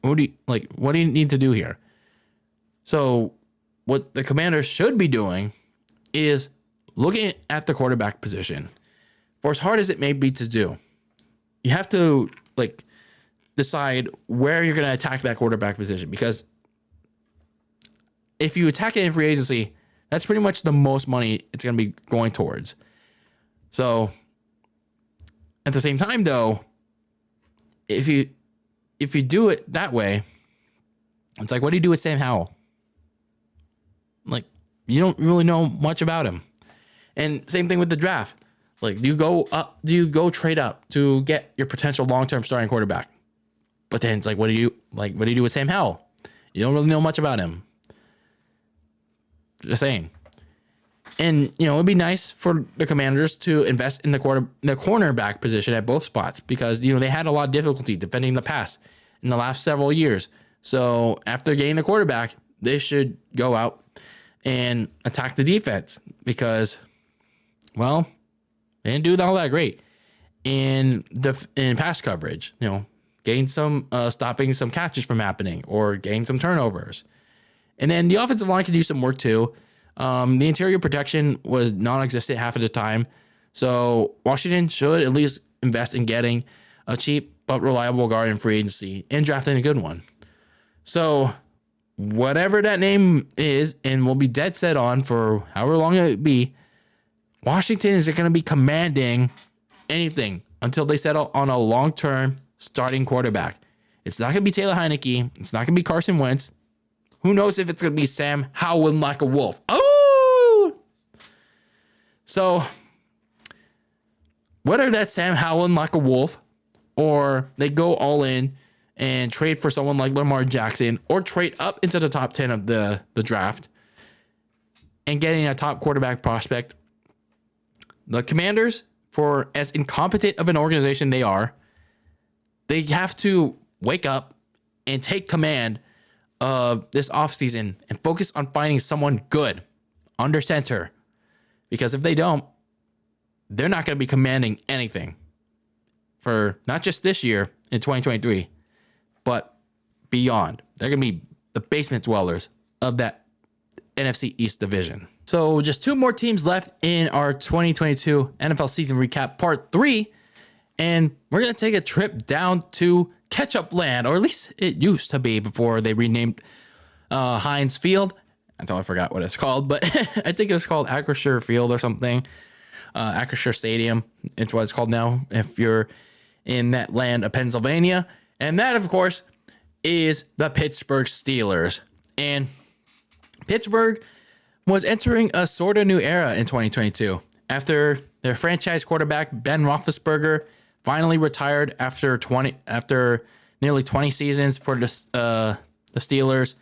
What do you need to do here? So what the Commanders should be doing is looking at the quarterback position. For as hard as it may be to do, you have to decide where you're going to attack that quarterback position, because if you attack it in free agency, that's pretty much the most money it's going to be going towards. So at the same time, though, if you do it that way, it's like, what do you do with Sam Howell? Like, you don't really know much about him. And same thing with the draft. Like, do you go trade up to get your potential long-term starting quarterback? But then it's like, what do you do with Sam Howell? You don't really know much about him. Just saying. And, it'd be nice for the Commanders to invest in the cornerback position at both spots, because, they had a lot of difficulty defending the pass in the last several years. So after getting the quarterback, they should go out and attack the defense, because, well, they didn't do all that great in pass coverage. Getting some stopping some catches from happening or getting some turnovers. And then the offensive line could do some work too. The interior protection was non-existent half of the time. So Washington should at least invest in getting a cheap but reliable guard in free agency and drafting a good one. So whatever that name is, and we'll be dead set on for however long it be, Washington is going to be commanding anything until they settle on a long-term starting quarterback. It's not going to be Taylor Heinicke. It's not going to be Carson Wentz. Who knows if it's going to be Sam Howell like a wolf. Oh! So, whether that's Sam Howell like a wolf, or they go all in and trade for someone like Lamar Jackson, or trade up into the top 10 of the draft and getting a top quarterback prospect, the Commanders, for as incompetent of an organization they are, they have to wake up and take command of this offseason and focus on finding someone good under center. Because if they don't, they're not going to be commanding anything for not just this year in 2023, but beyond. They're going to be the basement dwellers of that NFC East division. So just two more teams left in our 2022 NFL season recap part 3. And we're going to take a trip down to Ketchup Land, or at least it used to be before they renamed Heinz Field. Until I forgot what it's called, but I think it was called Acrisure Field or something. Acrisure Stadium, it's what it's called now if you're in that land of Pennsylvania. And that, of course, is the Pittsburgh Steelers. And Pittsburgh was entering a sort of new era in 2022 after their franchise quarterback, Ben Roethlisberger, finally retired after nearly 20 seasons for the Steelers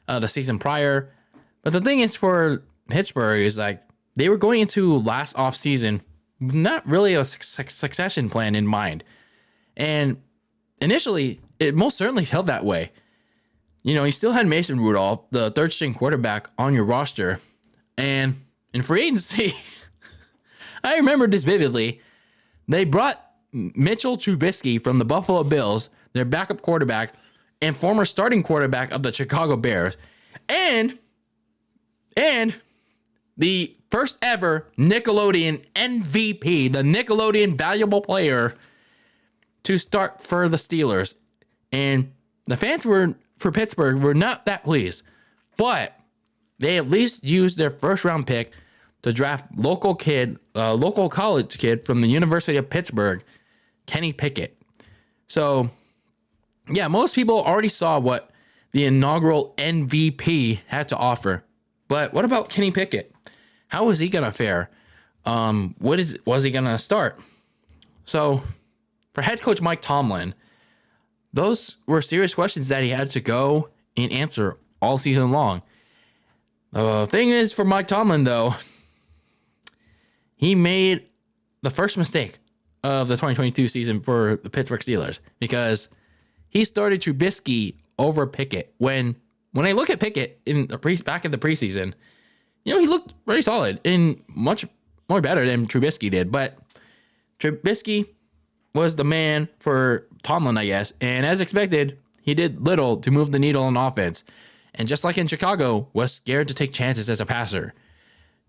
the season prior. But the thing is, for Pittsburgh, is like they were going into last offseason not really a succession plan in mind. And initially, it most certainly felt that way. You still had Mason Rudolph, the third string quarterback, on your roster. And in free agency, I remember this vividly. They brought Mitchell Trubisky from the Buffalo Bills, their backup quarterback, and former starting quarterback of the Chicago Bears, and the first ever Nickelodeon MVP, the Nickelodeon Valuable Player, to start for the Steelers. And the fans for Pittsburgh were not that pleased. But they at least used their first round pick to draft local college kid from the University of Pittsburgh, Kenny Pickett. So, yeah, most people already saw what the inaugural MVP had to offer. But what about Kenny Pickett? How was he going to fare? Was he going to start? So, for head coach Mike Tomlin, those were serious questions that he had to go and answer all season long. The thing is, for Mike Tomlin, though, he made the first mistake of the 2022 season for the Pittsburgh Steelers because he started Trubisky over Pickett. When I look at Pickett back in the preseason, he looked pretty solid and much more better than Trubisky did. But Trubisky was the man for Tomlin, I guess. And as expected, he did little to move the needle on offense. And just like in Chicago, was scared to take chances as a passer.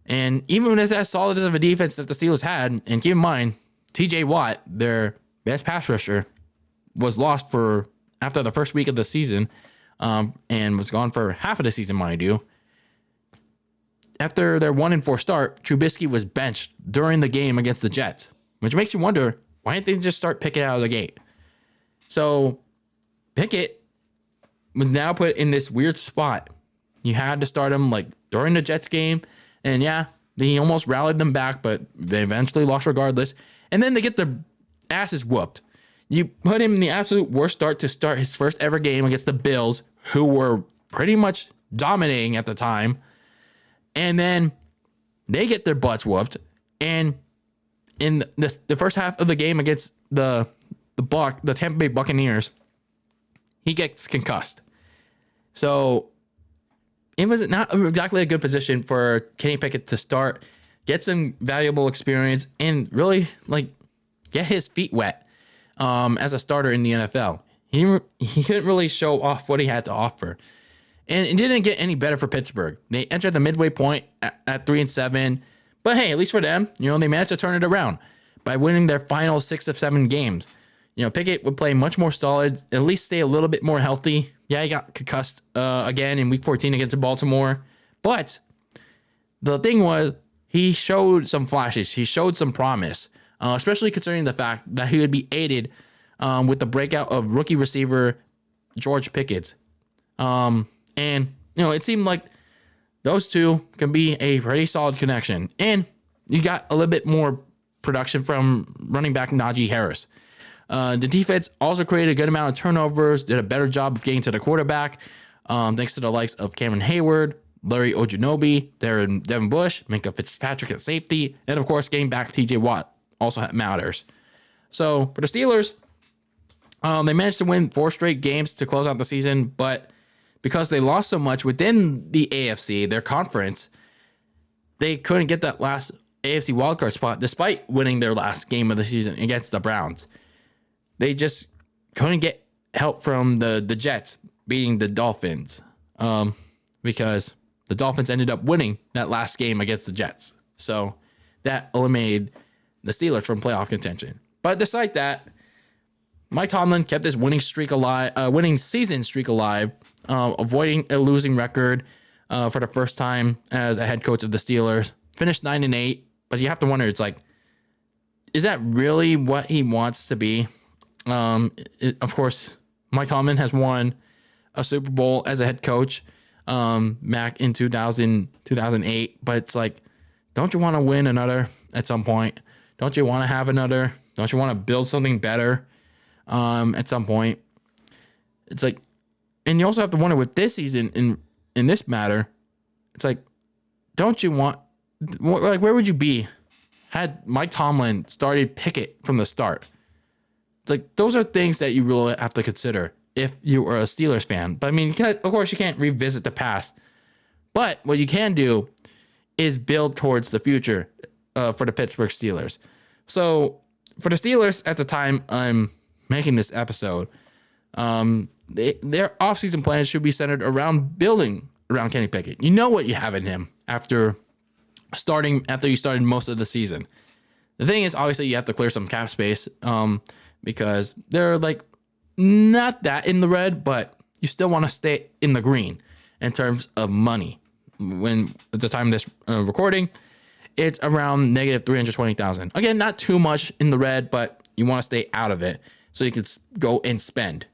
And even with as solid of a defense that the Steelers had, and keep in mind, TJ Watt, their best pass rusher, was lost after the first week of the season, and was gone for half of the season, mind you. After their 1-4 start, Trubisky was benched during the game against the Jets, which makes you wonder, why didn't they just start Pickett out of the gate? So Pickett was now put in this weird spot. You had to start him during the Jets game, and yeah, he almost rallied them back, but they eventually lost regardless. And then they get their asses whooped. You put him in the absolute worst start to start his first ever game against the Bills, who were pretty much dominating at the time. And then they get their butts whooped. And in the first half of the game against the Tampa Bay Buccaneers, he gets concussed. So it was not exactly a good position for Kenny Pickett to start, get some valuable experience, and really get his feet wet as a starter in the NFL. He couldn't really show off what he had to offer. And it didn't get any better for Pittsburgh. They entered the midway point at 3-7. But hey, at least for them, they managed to turn it around by winning their final 6 of 7 games. Pickett would play much more solid, at least stay a little bit more healthy. Yeah, he got concussed again in Week 14 against Baltimore. But the thing was, he showed some flashes. He showed some promise, especially considering the fact that he would be aided with the breakout of rookie receiver George Pickens. And it seemed like those two can be a pretty solid connection. And you got a little bit more production from running back Najee Harris. The defense also created a good amount of turnovers, did a better job of getting to the quarterback, thanks to the likes of Cameron Hayward, Larry Ojunobi, Devin Bush, Minkah Fitzpatrick at safety, and of course, getting back TJ Watt also matters. So for the Steelers, they managed to win 4 straight games to close out the season, but because they lost so much within the AFC, their conference, they couldn't get that last AFC wildcard spot despite winning their last game of the season against the Browns. They just couldn't get help from the Jets beating the Dolphins because the Dolphins ended up winning that last game against the Jets. So that eliminated the Steelers from playoff contention. But despite that, Mike Tomlin kept his winning season streak alive, avoiding a losing record for the first time as a head coach of the Steelers. Finished 9-8, but you have to wonder, is that really what he wants to be? Of course, Mike Tomlin has won a Super Bowl as a head coach back in 2008, but it's don't you want to win another at some point? Don't you want to have another? Don't you want to build something better at some point? It's and you also have to wonder with this season in this matter, it's don't you want, where would you be had Mike Tomlin started Pickett from the start? It's those are things that you really have to consider if you are a Steelers fan. But I mean, of course, you can't revisit the past. But what you can do is build towards the future for the Pittsburgh Steelers. So for the Steelers at the time I'm making this episode, their offseason plans should be centered around building around Kenny Pickett. You know what you have in him after you started most of the season. The thing is, obviously, you have to clear some cap space because they're not that in the red, but you still want to stay in the green in terms of money. when at the time of this recording, it's around negative 320,000. Again, not too much in the red, but you want to stay out of it so you can go and spend.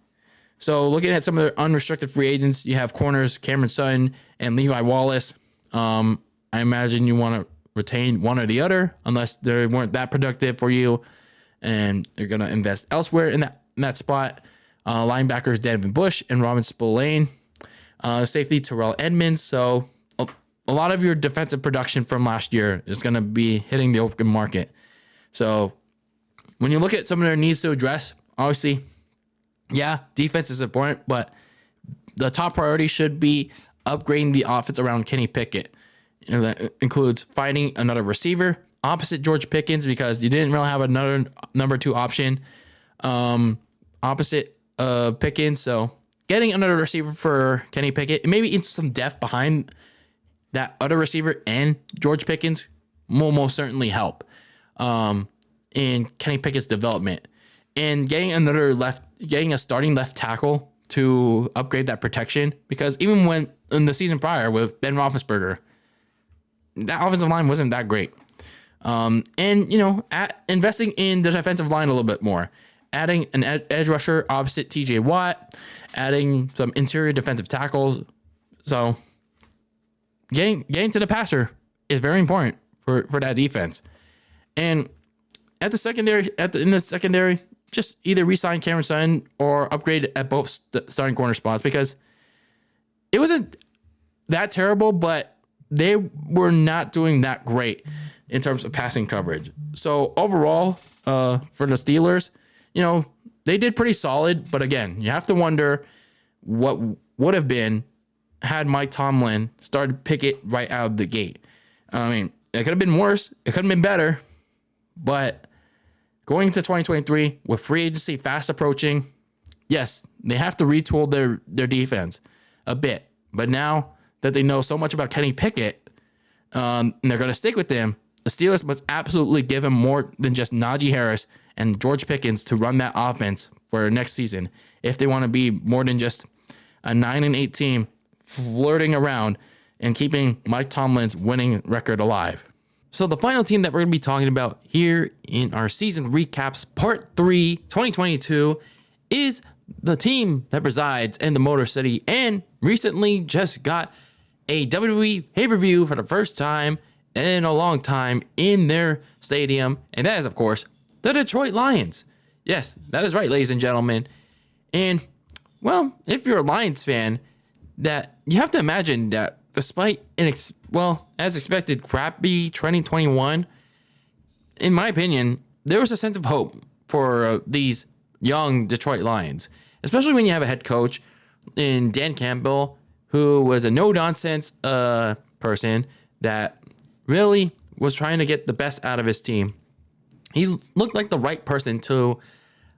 So looking at some of the unrestricted free agents, you have corners Cameron Sutton and Levi Wallace. I imagine you want to retain one or the other unless they weren't that productive for you and you're going to invest elsewhere in that spot. Linebackers Devin Bush and Robin Spillane. Safety Terrell Edmonds. So a lot of your defensive production from last year is going to be hitting the open market. So when you look at some of their needs to address, obviously, yeah, defense is important, but the top priority should be upgrading the offense around Kenny Pickett. That includes finding another receiver opposite George Pickens because you didn't really have another number 2 option opposite Pickens. So getting another receiver for Kenny Pickett, and maybe it's some depth behind that other receiver and George Pickens will most certainly help in Kenny Pickett's development. And getting a starting left tackle to upgrade that protection, because even when in the season prior with Ben Roethlisberger, that offensive line wasn't that great. Investing in the defensive line a little bit more, adding an edge rusher opposite TJ Watt, adding some interior defensive tackles. So getting to the passer is very important for that defense. And at the secondary, in the secondary, just either re-sign Cameron Sutton or upgrade at both starting corner spots, because it wasn't that terrible, but they were not doing that great in terms of passing coverage. So overall, for the Steelers, they did pretty solid. But again, you have to wonder what would have been had Mike Tomlin started Pickett right out of the gate. I mean, it could have been worse. It could have been better. But going into 2023 with free agency fast approaching, yes, they have to retool their defense a bit. But now that they know so much about Kenny Pickett, and they're going to stick with him, the Steelers must absolutely give him more than just Najee Harris and George Pickens to run that offense for next season if they want to be more than just a 9-8 team flirting around and keeping Mike Tomlin's winning record alive. So the final team that we're going to be talking about here in our season recaps part 3 2022 is the team that resides in the Motor City and recently just got a WWE pay-per-view for the first time in a long time in their stadium, and that is, of course, the Detroit Lions. Yes, that is right, ladies and gentlemen. And, well, if you're a Lions fan, that you have to imagine that despite as expected, crappy 2021, in my opinion, there was a sense of hope for these young Detroit Lions, especially when you have a head coach in Dan Campbell, who was a no-nonsense person that really was trying to get the best out of his team. He looked like the right person to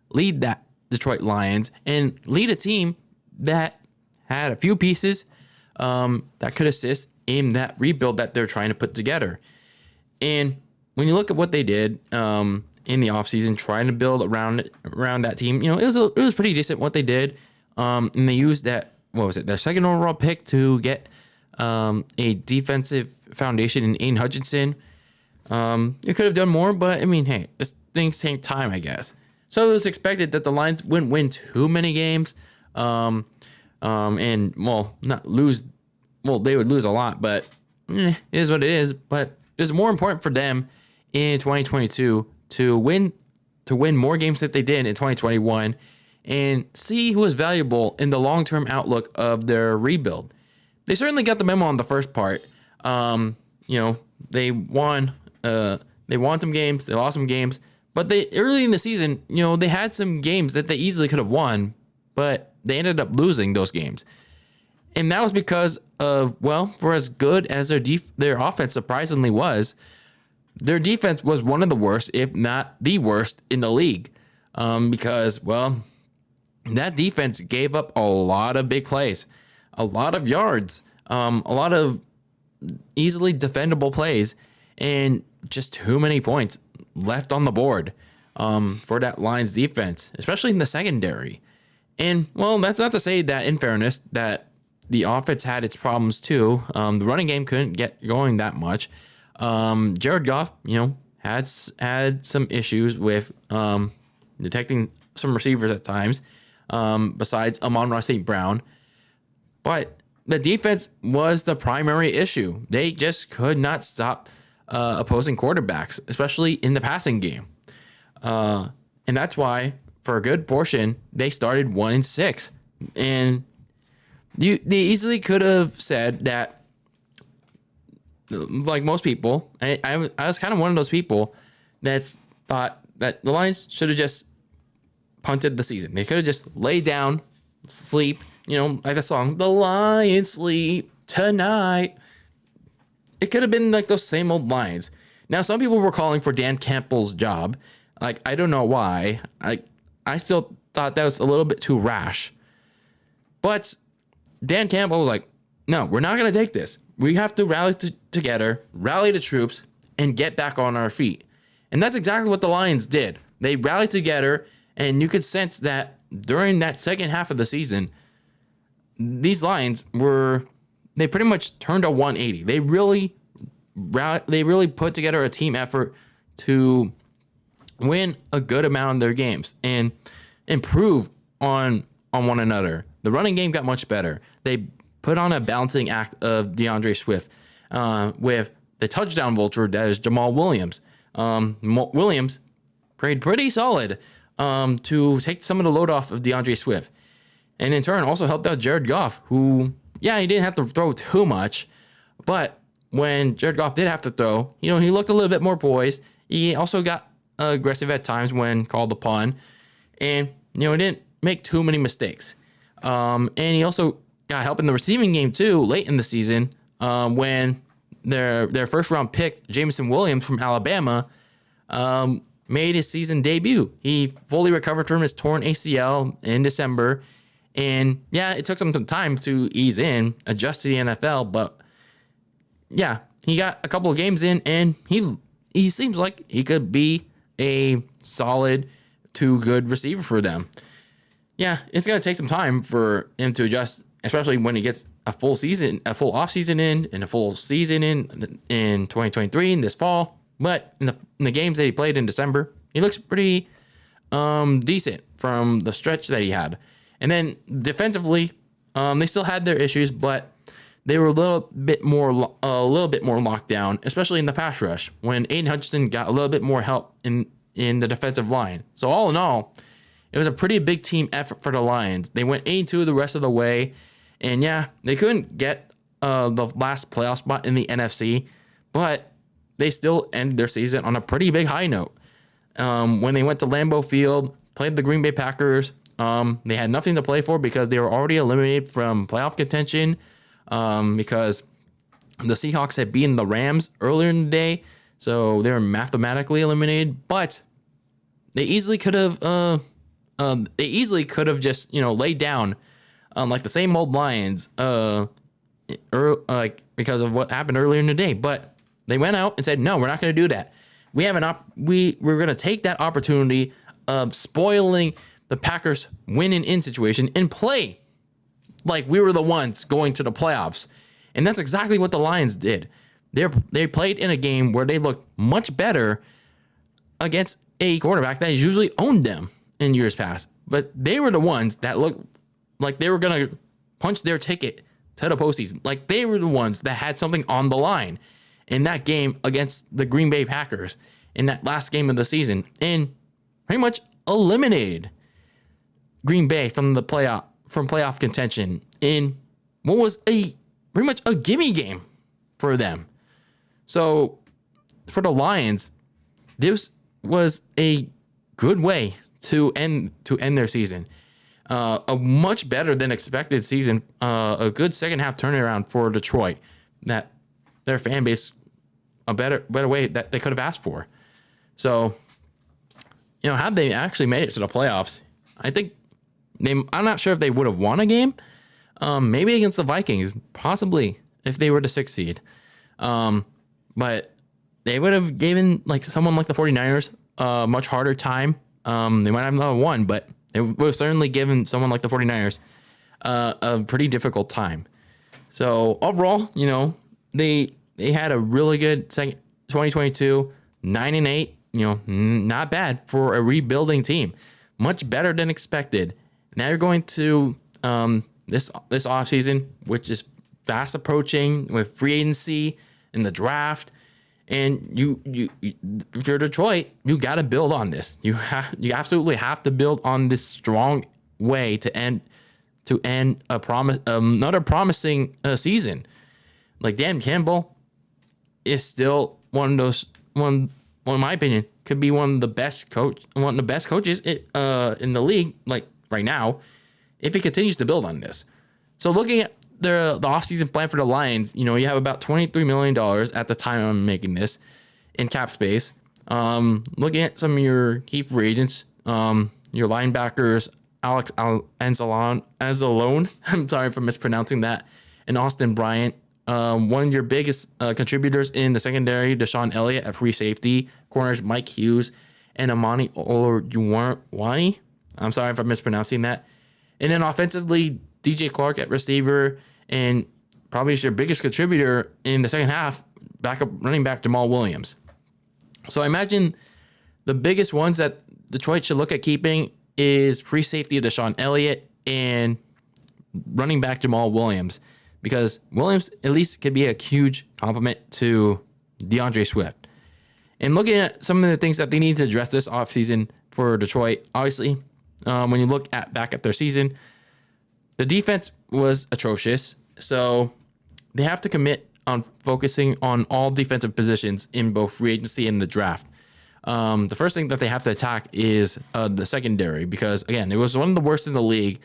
lead that Detroit Lions and lead a team that had a few pieces that could assist in that rebuild that they're trying to put together. And when you look at what they did in the offseason, trying to build around that team, it was pretty decent what they did. And they used their second overall pick to get a defensive foundation in Aiden Hutchinson. You could have done more, but I mean, hey, things take time, I guess. So it was expected that the Lions wouldn't win too many games, not lose. Well, they would lose a lot, but it is what it is. But it was more important for them in 2022 to win more games than they did in 2021 and see who was valuable in the long-term outlook of their rebuild. They certainly got the memo on the first part. They won some games, they lost some games, but they early in the season, they had some games that they easily could have won, but they ended up losing those games. And that was because of, for as good as their offense surprisingly was, their defense was one of the worst, if not the worst, in the league. Because that defense gave up a lot of big plays, a lot of yards, a lot of easily defendable plays, and just too many points left on the board for that Lions defense, especially in the secondary. And, that's not to say that, in fairness, that the offense had its problems too. The running game couldn't get going that much. Jared Goff, had some issues with detecting some receivers at times, besides Amon-Ra St. Brown. But the defense was the primary issue. They just could not stop opposing quarterbacks, especially in the passing game. And that's why, for a good portion, they started 1-6. And they easily could have said that, like most people, I was kind of one of those people that thought that the Lions should have just punted the season. They could have just laid down, sleep, like the song, "The Lions Sleep Tonight." It could have been like those same old lines. Now, some people were calling for Dan Campbell's job. Like, I don't know why. I still thought that was a little bit too rash. But Dan Campbell was like, no, we're not going to take this. We have to rally together, rally the troops, and get back on our feet. And that's exactly what the Lions did. They rallied together, and you could sense that during that second half of the season, these Lions they pretty much turned a 180. They really put together a team effort to win a good amount of their games and improve on one another. The running game got much better. They put on a balancing act of DeAndre Swift with the touchdown vulture that is Jamal Williams. Williams played pretty solid to take some of the load off of DeAndre Swift. And in turn also helped out Jared Goff, who, he didn't have to throw too much. But when Jared Goff did have to throw, he looked a little bit more poised. He also got aggressive at times when called upon. And, he didn't make too many mistakes. And he also got help in the receiving game too late in the season when their first round pick, Jameson Williams from Alabama, made his season debut. He fully recovered from his torn ACL in December. And it took some time to ease in, adjust to the NFL. But he got a couple of games in, and he seems like he could be a solid to good receiver for them. It's going to take some time for him to adjust, especially when he gets a full off season in, and a full season in 2023 in this fall. But in the games that he played in December, he looks pretty decent from the stretch that he had. And then defensively, they still had their issues, but they were a little bit more locked down, especially in the pass rush when Aiden Hutchinson got a little bit more help in the defensive line. So all in all, it was a pretty big team effort for the Lions. They went 8-2 the rest of the way, and they couldn't get the last playoff spot in the NFC, but they still ended their season on a pretty big high note. When they went to Lambeau Field, played the Green Bay Packers, they had nothing to play for because they were already eliminated from playoff contention because the Seahawks had beaten the Rams earlier in the day, so they were mathematically eliminated. But they easily could have just laid down like the same old Lions because of what happened earlier in the day. But they went out and said, no, we're not going to do that. We're going to take that opportunity of spoiling the Packers winning in situation and play like we were the ones going to the playoffs. And that's exactly what the Lions did. They played in a game where they looked much better against a quarterback that has usually owned them in years past. But they were the ones that looked like they were going to punch their ticket to the postseason. Like they were the ones that had something on the line in that game against the Green Bay Packers in that last game of the season, and pretty much eliminated Green Bay from playoff contention in what was pretty much a gimme game for them. So for the Lions, this was a good way to end their season. A much better than expected season. A good second half turnaround for Detroit. That their fan base, a better way that they could have asked for. So, had they actually made it to the playoffs, I think I'm not sure if they would have won a game. Maybe against the Vikings, possibly if they were the 6th seed. But they would have given someone like the 49ers a much harder time. They might have not won, but they would have certainly given someone like the 49ers a pretty difficult time. So overall, they had a really good second 2022, 9-8. Not bad for a rebuilding team. Much better than expected. Now you're going to this offseason, which is fast approaching with free agency and the draft. And you if you're Detroit, you got to build on this. You absolutely have to build on this strong way to end another promising season. Like Dan Campbell is still one in my opinion, could be one of the best coaches in the league, like right now, if he continues to build on this. So looking at the offseason plan for the Lions, you have about $23 million at the time I'm making this in cap space. Looking at some of your key free agents, your linebackers, Alex Anzalone, I'm sorry for mispronouncing that, and Austin Bryant. One of your biggest contributors in the secondary, Deshaun Elliott at free safety, corners Mike Hughes and Amani Oluwani. I'm sorry if I'm mispronouncing that. And then offensively, DJ Clark at receiver, and probably your biggest contributor in the second half, backup running back Jamal Williams. So I imagine the biggest ones that Detroit should look at keeping is free safety Deshaun Elliott and running back Jamal Williams, because Williams at least could be a huge compliment to DeAndre Swift. And looking at some of the things that they need to address this offseason for Detroit, obviously, when you look back at their season, the defense was atrocious. So they have to commit on focusing on all defensive positions in both free agency and the draft. The first thing that they have to attack is the secondary, because, again, it was one of the worst in the league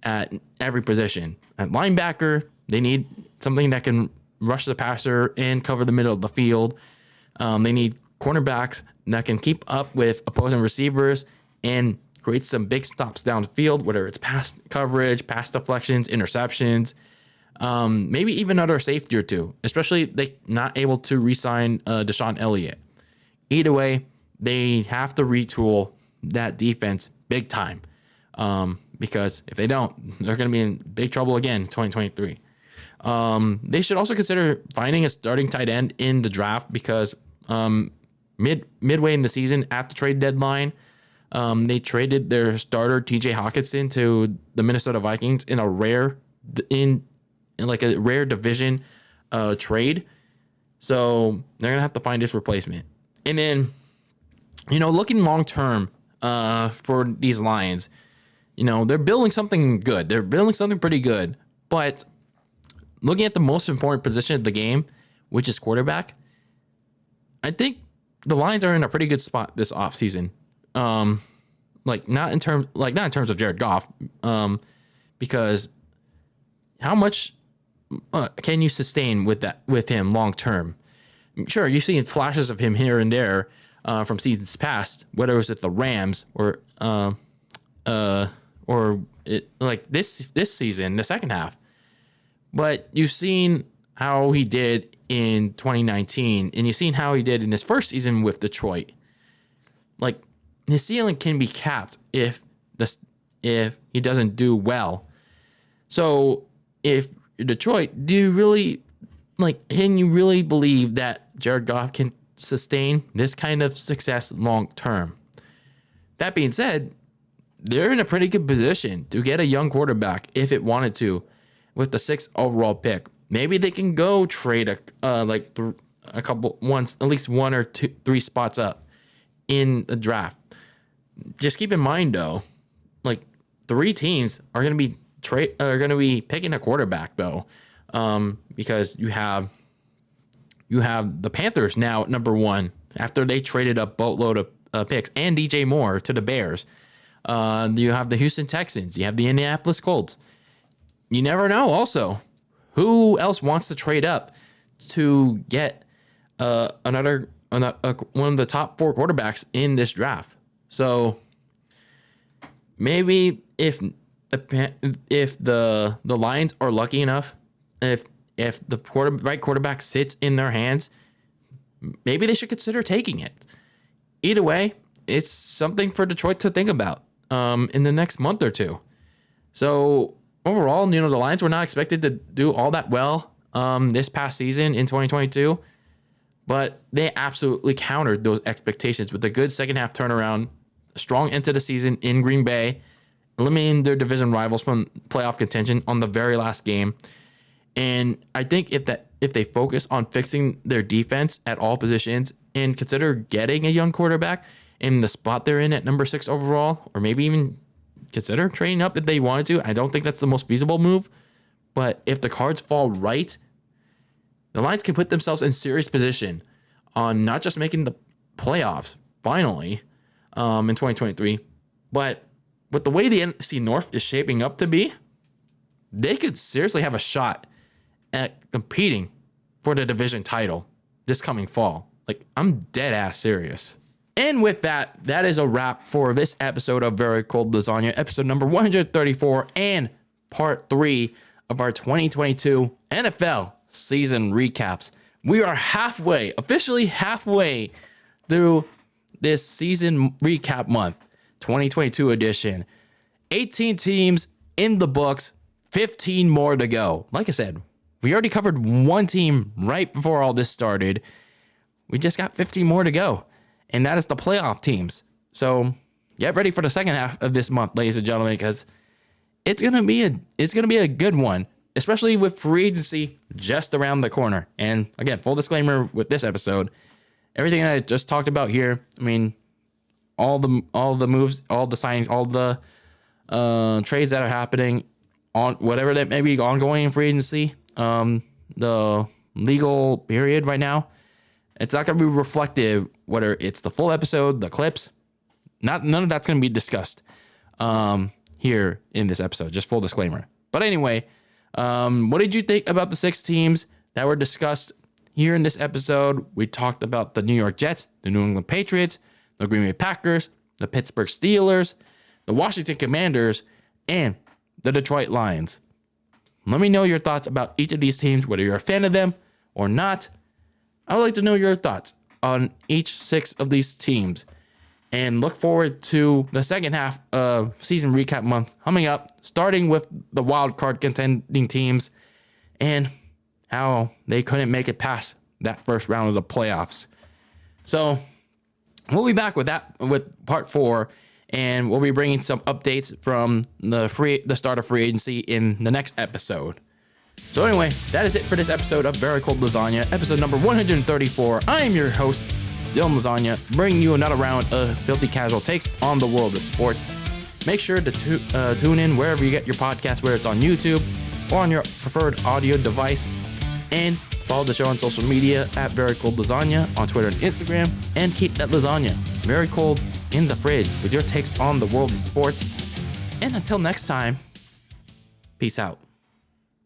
at every position. At linebacker, they need something that can rush the passer and cover the middle of the field. They need cornerbacks that can keep up with opposing receivers and create some big stops downfield, whether it's pass coverage, pass deflections, interceptions, maybe even another safety or two, especially they not able to re-sign Deshaun Elliott. Either way, they have to retool that defense big time, because if they don't, they're going to be in big trouble again in 2023. They should also consider finding a starting tight end in the draft, because midway in the season at the trade deadline, they traded their starter TJ Hawkinson to the Minnesota Vikings in a rare division trade. So they're gonna have to find his replacement. And then, looking long term for these Lions, they're building something good. They're building something pretty good. But looking at the most important position of the game, which is quarterback, I think the Lions are in a pretty good spot this offseason. Not in terms of Jared Goff, because how much can you sustain with him long term? Sure, you've seen flashes of him here and there from seasons past, whether it was at the Rams or this season, the second half. But you've seen how he did in 2019, and you've seen how he did in his first season with Detroit. Like, his ceiling can be capped if he doesn't do well. So if you're Detroit, can you really believe that Jared Goff can sustain this kind of success long term? That being said, they're in a pretty good position to get a young quarterback if it wanted to, with the 6th overall pick. Maybe they can go trade at least 1 or 2, 3 spots up in the draft. Just keep in mind though, 3 teams are going to be picking a quarterback though, because you have the Panthers now at number 1 after they traded a boatload of picks and DJ Moore to the Bears. You have the Houston Texans. You have the Indianapolis Colts. You never know. Also, who else wants to trade up to get one of the top 4 quarterbacks in this draft? So maybe if the Lions are lucky enough, if the right quarterback sits in their hands, maybe they should consider taking it. Either way, it's something for Detroit to think about in the next month or two. So overall, the Lions were not expected to do all that well this past season in 2022, but they absolutely countered those expectations with a good second half turnaround, a strong end to the season in Green Bay, eliminating their division rivals from playoff contention on the very last game. And I think if they focus on fixing their defense at all positions and consider getting a young quarterback in the spot they're in at number 6 overall, or maybe even consider trading up if they wanted to. I don't think that's the most feasible move, but if the cards fall right, the Lions can put themselves in serious position on not just making the playoffs finally in 2023, but with the way the NFC North is shaping up to be, they could seriously have a shot at competing for the division title this coming fall. Like, I'm dead ass serious. And with that, that is a wrap for this episode of Very Cold Lasagna, episode number 134 and part 3 of our 2022 NFL season recaps. We are officially halfway through this season recap month, 2022 edition. 18 teams in the books, 15 more to go. Like I said, we already covered one team right before all this started. We just got 15 more to go, and that is the playoff teams. So get ready for the second half of this month, ladies and gentlemen, because it's gonna be a good one, especially with free agency just around the corner. And again, full disclaimer with this episode, everything I just talked about here, I mean, all the moves, all the signings, all the trades that are happening on whatever that may be ongoing in free agency, the legal period right now, it's not going to be reflective, whether it's the full episode, the clips, none of that's going to be discussed here in this episode, just full disclaimer. But anyway, what did you think about the 6 teams that were discussed here in this episode? We talked about the New York Jets, the New England Patriots, the Green Bay Packers, the Pittsburgh Steelers, the Washington Commanders, and the Detroit Lions. Let me know your thoughts about each of these teams, whether you're a fan of them or not. I would like to know your thoughts on each 6 of these teams, and look forward to the second half of season recap month coming up, starting with the wild card contending teams and how they couldn't make it past that first round of the playoffs. So we'll be back with part 4, and we'll be bringing some updates from the start of free agency in the next episode. So anyway, that is it for this episode of Very Cold Lasagna, episode number 134. I am your host, DylanLasagna, bringing you another round of filthy casual takes on the world of sports. Make sure to tune in wherever you get your podcast, whether it's on YouTube or on your preferred audio device, and follow the show on social media at Very Cold Lasagna on Twitter and Instagram, and keep that lasagna very cold in the fridge with your takes on the world of sports. And until next time, peace out.